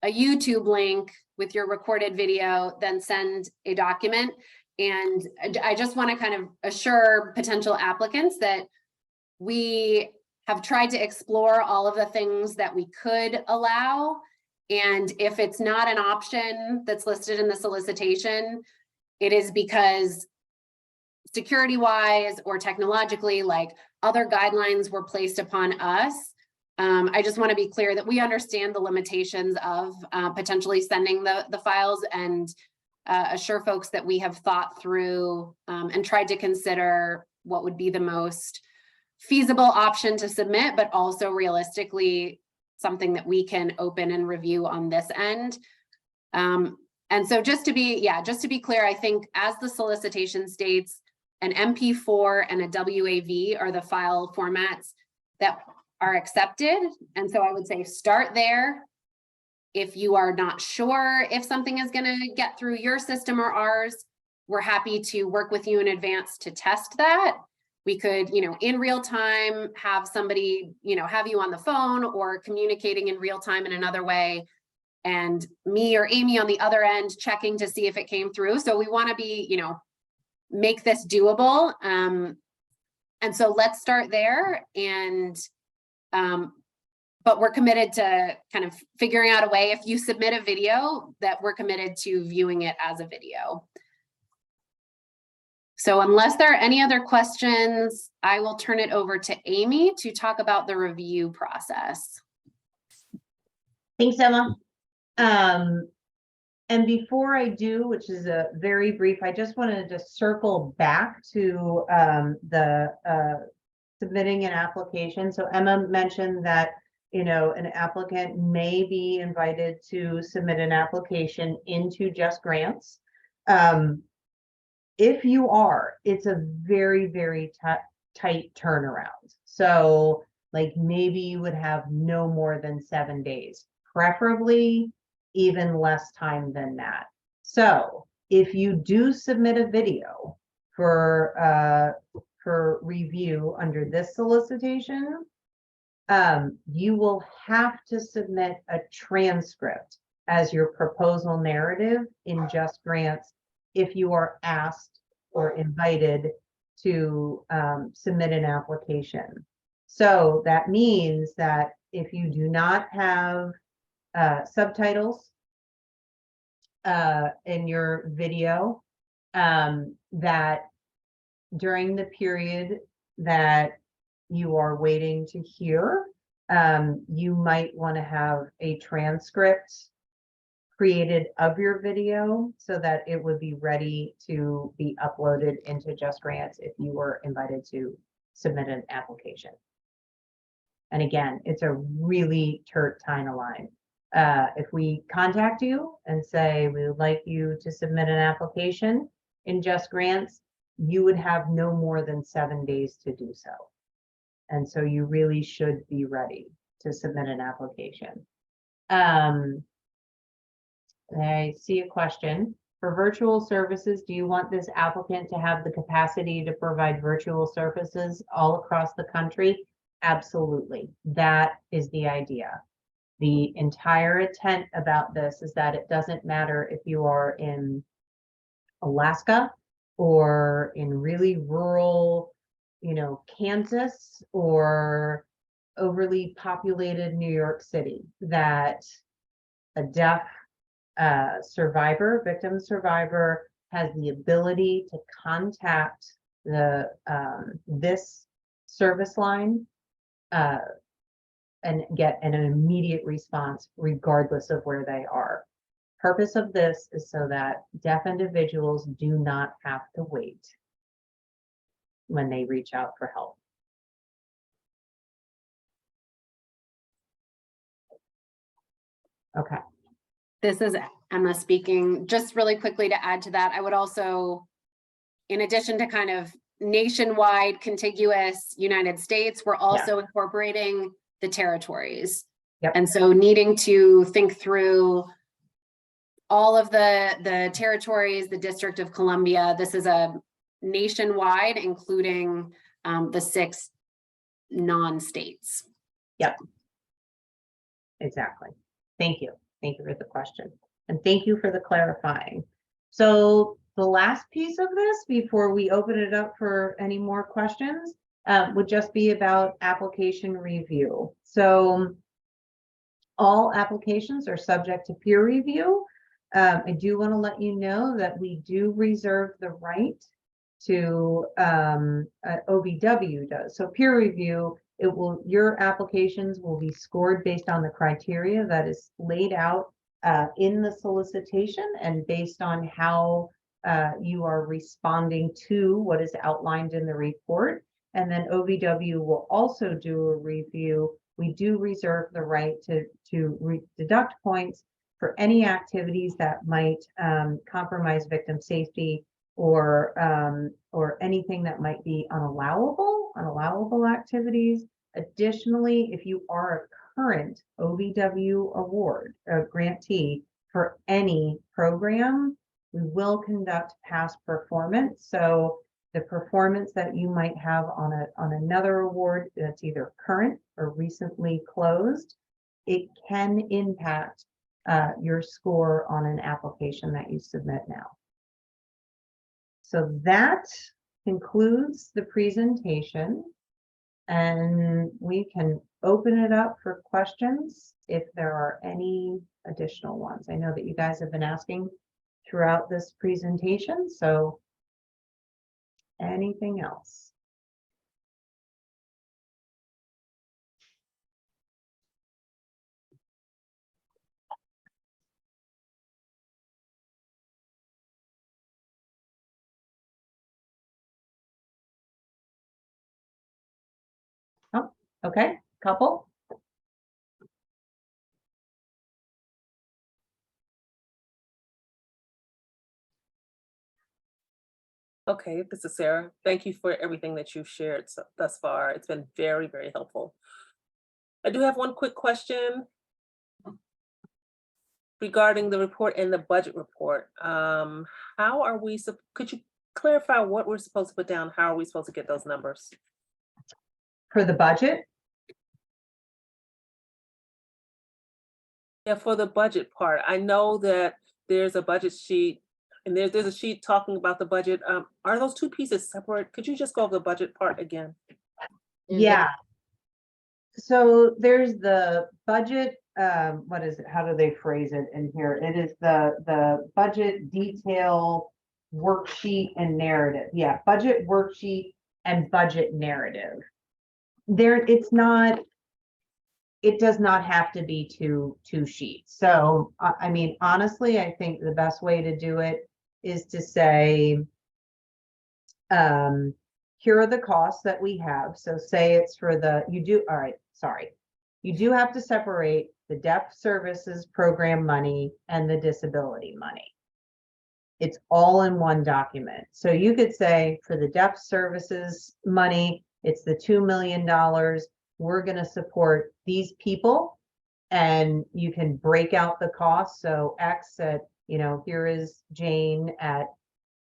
a YouTube link with your recorded video than send a document. And I just want to kind of assure potential applicants that we have tried to explore all of the things that we could allow. And if it's not an option that's listed in the solicitation, it is because security wise or technologically, like, other guidelines were placed upon us. I just want to be clear that we understand the limitations of potentially sending the files, and assure folks that we have thought through and tried to consider what would be the most feasible option to submit, but also realistically something that we can open and review on this end. And so just to be clear, I think as the solicitation states, an MP4 and a WAV are the file formats that are accepted. And so I would say start there. If you are not sure if something is going to get through your system or ours, we're happy to work with you in advance to test that. We could, you know, in real time, have somebody, you know, have you on the phone or communicating in real time in another way, and me or Amy on the other end checking to see if it came through. So we want to be, you know, make this doable. And so let's start there. And, but we're committed to kind of figuring out a way, if you submit a video, that we're committed to viewing it as a video. So unless there are any other questions, I will turn it over to Amy to talk about the review process. Thanks, Emma. And before I do, which is a very brief, I just wanted to circle back to submitting an application. So Emma mentioned that, you know, an applicant may be invited to submit an application into Just Grants. If you are, it's a very, very tight turnaround. So like maybe you would have no more than 7 days, preferably even less time than that. So if you do submit a video for review under this solicitation, you will have to submit a transcript as your proposal narrative in Just Grants if you are asked or invited to submit an application. So that means that if you do not have subtitles in your video, that during the period that you are waiting to hear, you might want to have a transcript created of your video so that it would be ready to be uploaded into Just Grants if you were invited to submit an application. And again, it's a really tight timeline. If we contact you and say we would like you to submit an application in Just Grants, you would have no more than 7 days to do so. And so you really should be ready to submit an application. I see a question. For virtual services, do you want this applicant to have the capacity to provide virtual services all across the country? Absolutely. That is the idea. The entire intent about this is that it doesn't matter if you are in Alaska or in really rural, you know, Kansas or overly populated New York City, that a deaf victim survivor has the ability to contact the this service line and get an immediate response regardless of where they are. Purpose of this is so that deaf individuals do not have to wait when they reach out for help. Okay. This is Emma speaking. Just really quickly to add to that, I would also, in addition to kind of nationwide contiguous United States, we're also incorporating the territories. Yep. And so needing to think through all of the territories, the District of Columbia. This is a nationwide, including the 6 non-states. Yep. Exactly. Thank you. Thank you for the question. And thank you for the clarifying. So the last piece of this, before we open it up for any more questions, would just be about application review. So all applications are subject to peer review. I do want to let you know that we do reserve the right to OVW does. So peer review, your applications will be scored based on the criteria that is laid out in the solicitation and based on how you are responding to what is outlined in the report. And then OVW will also do a review. We do reserve the right to deduct points for any activities that might compromise victim safety or anything that might be unallowable activities. Additionally, if you are a current OVW award grantee for any program, we will conduct past performance. So the performance that you might have on another award that's either current or recently closed, it can impact your score on an application that you submit now. So that concludes the presentation, and we can open it up for questions if there are any additional ones. I know that you guys have been asking throughout this presentation, so anything else? Okay, couple? Okay, this is Sarah. Thank you for everything that you've shared thus far. It's been very, very helpful. I do have one quick question regarding the report and the budget report. How are we, could you clarify what we're supposed to put down? How are we supposed to get those numbers? For the budget? Yeah, for the budget part, I know that there's a budget sheet and there's a sheet talking about the budget. Are those two pieces separate? Could you just go over the budget part again? Yeah. So there's the budget, what is it? How do they phrase it in here? It is the budget detail worksheet and narrative. Yeah, budget worksheet and budget narrative. There, it's not, it does not have to be two sheets. So, I mean, honestly, I think the best way to do it is to say, here are the costs that we have. So say it's for the, all right, sorry. You do have to separate the deaf services program money and the disability money. It's all in one document. So you could say for the deaf services money, it's the $2 million. We're going to support these people, and you can break out the costs. So X at, here is Jane at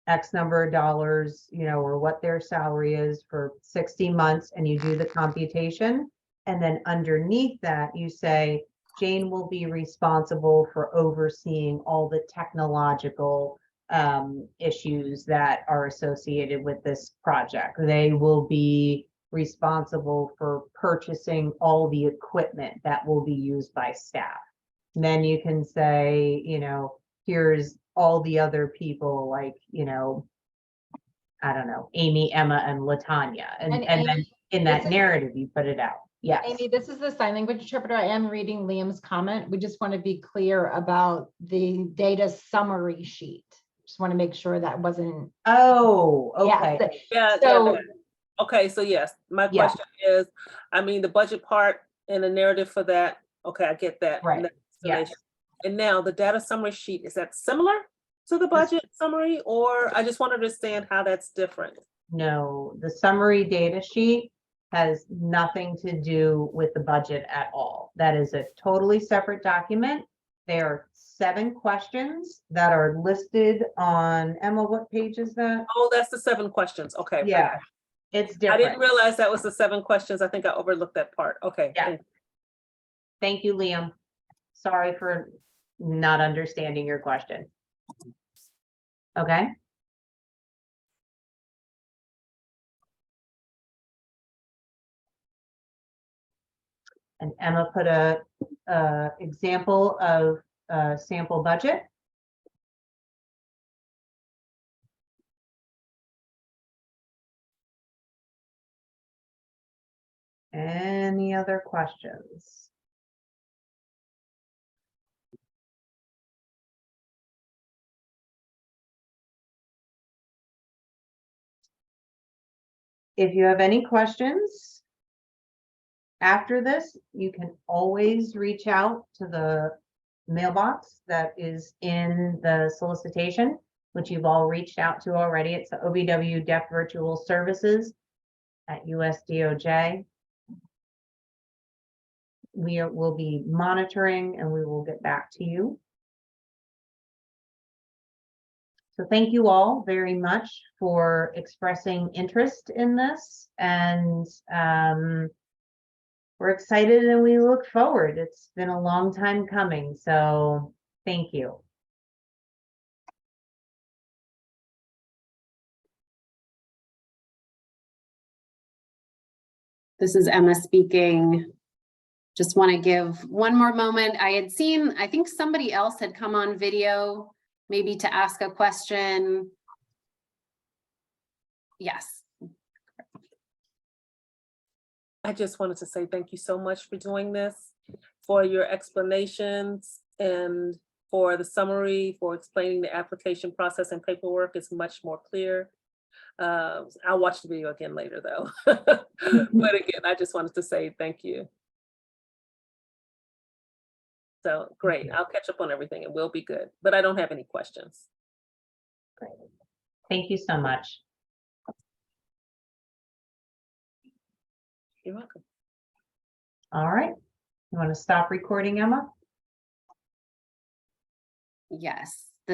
X number of dollars, or what their salary is for 60 months, and you do the computation. And then underneath that, you say, Jane will be responsible for overseeing all the technological issues that are associated with this project. They will be responsible for purchasing all the equipment that will be used by staff. And then you can say, here's all the other people, like, I don't know, Amy, Emma, and Latanya. And Amy, then in that this is- narrative, you put it out. Yes. Amy, this is the sign language interpreter. I am reading Liam's comment. We just want to be clear about the data summary sheet. Just want to make sure that wasn't. Oh, Yes, okay. Yeah. So- Okay, so yes, my Yeah. question is, I mean, the budget part and the narrative for that, okay, I get that. Right, and that yes. explanation. And now the data summary sheet, is that similar to the budget summary, or I just want to understand how that's different? No, the summary data sheet has nothing to do with the budget at all. That is a totally separate document. There are 7 questions that are listed on, Emma, what page is that? Oh, that's the 7 questions, okay. Yeah, it's I different. didn't realize that was the 7 questions. I think I overlooked that part. Okay. Yeah. thank you. Thank you, Liam. Sorry for not understanding your question. Okay. And Emma put a example of a sample budget. Any other questions? If you have any questions after this, you can always reach out to the mailbox that is in the solicitation, which you've all reached out to already. It's the OVW Deaf Virtual Services at USDOJ. We will be monitoring and we will get back to you. So thank you all very much for expressing interest in this, and we're excited and we look forward. It's been a long time coming, so thank you. This is Emma speaking. Just want to give one more moment. I had seen, I think somebody else had come on video, maybe to ask a question. Yes. I just wanted to say thank you so much for doing this, for your explanations, and for the summary, for explaining the application process and paperwork is much more clear. I'll watch the video again later though. But again, I just wanted to say thank you. So great, I'll catch up on everything. It will be good, but I don't have any questions. Thank you so much. You're welcome. All right. You want to stop recording, Emma? Yes.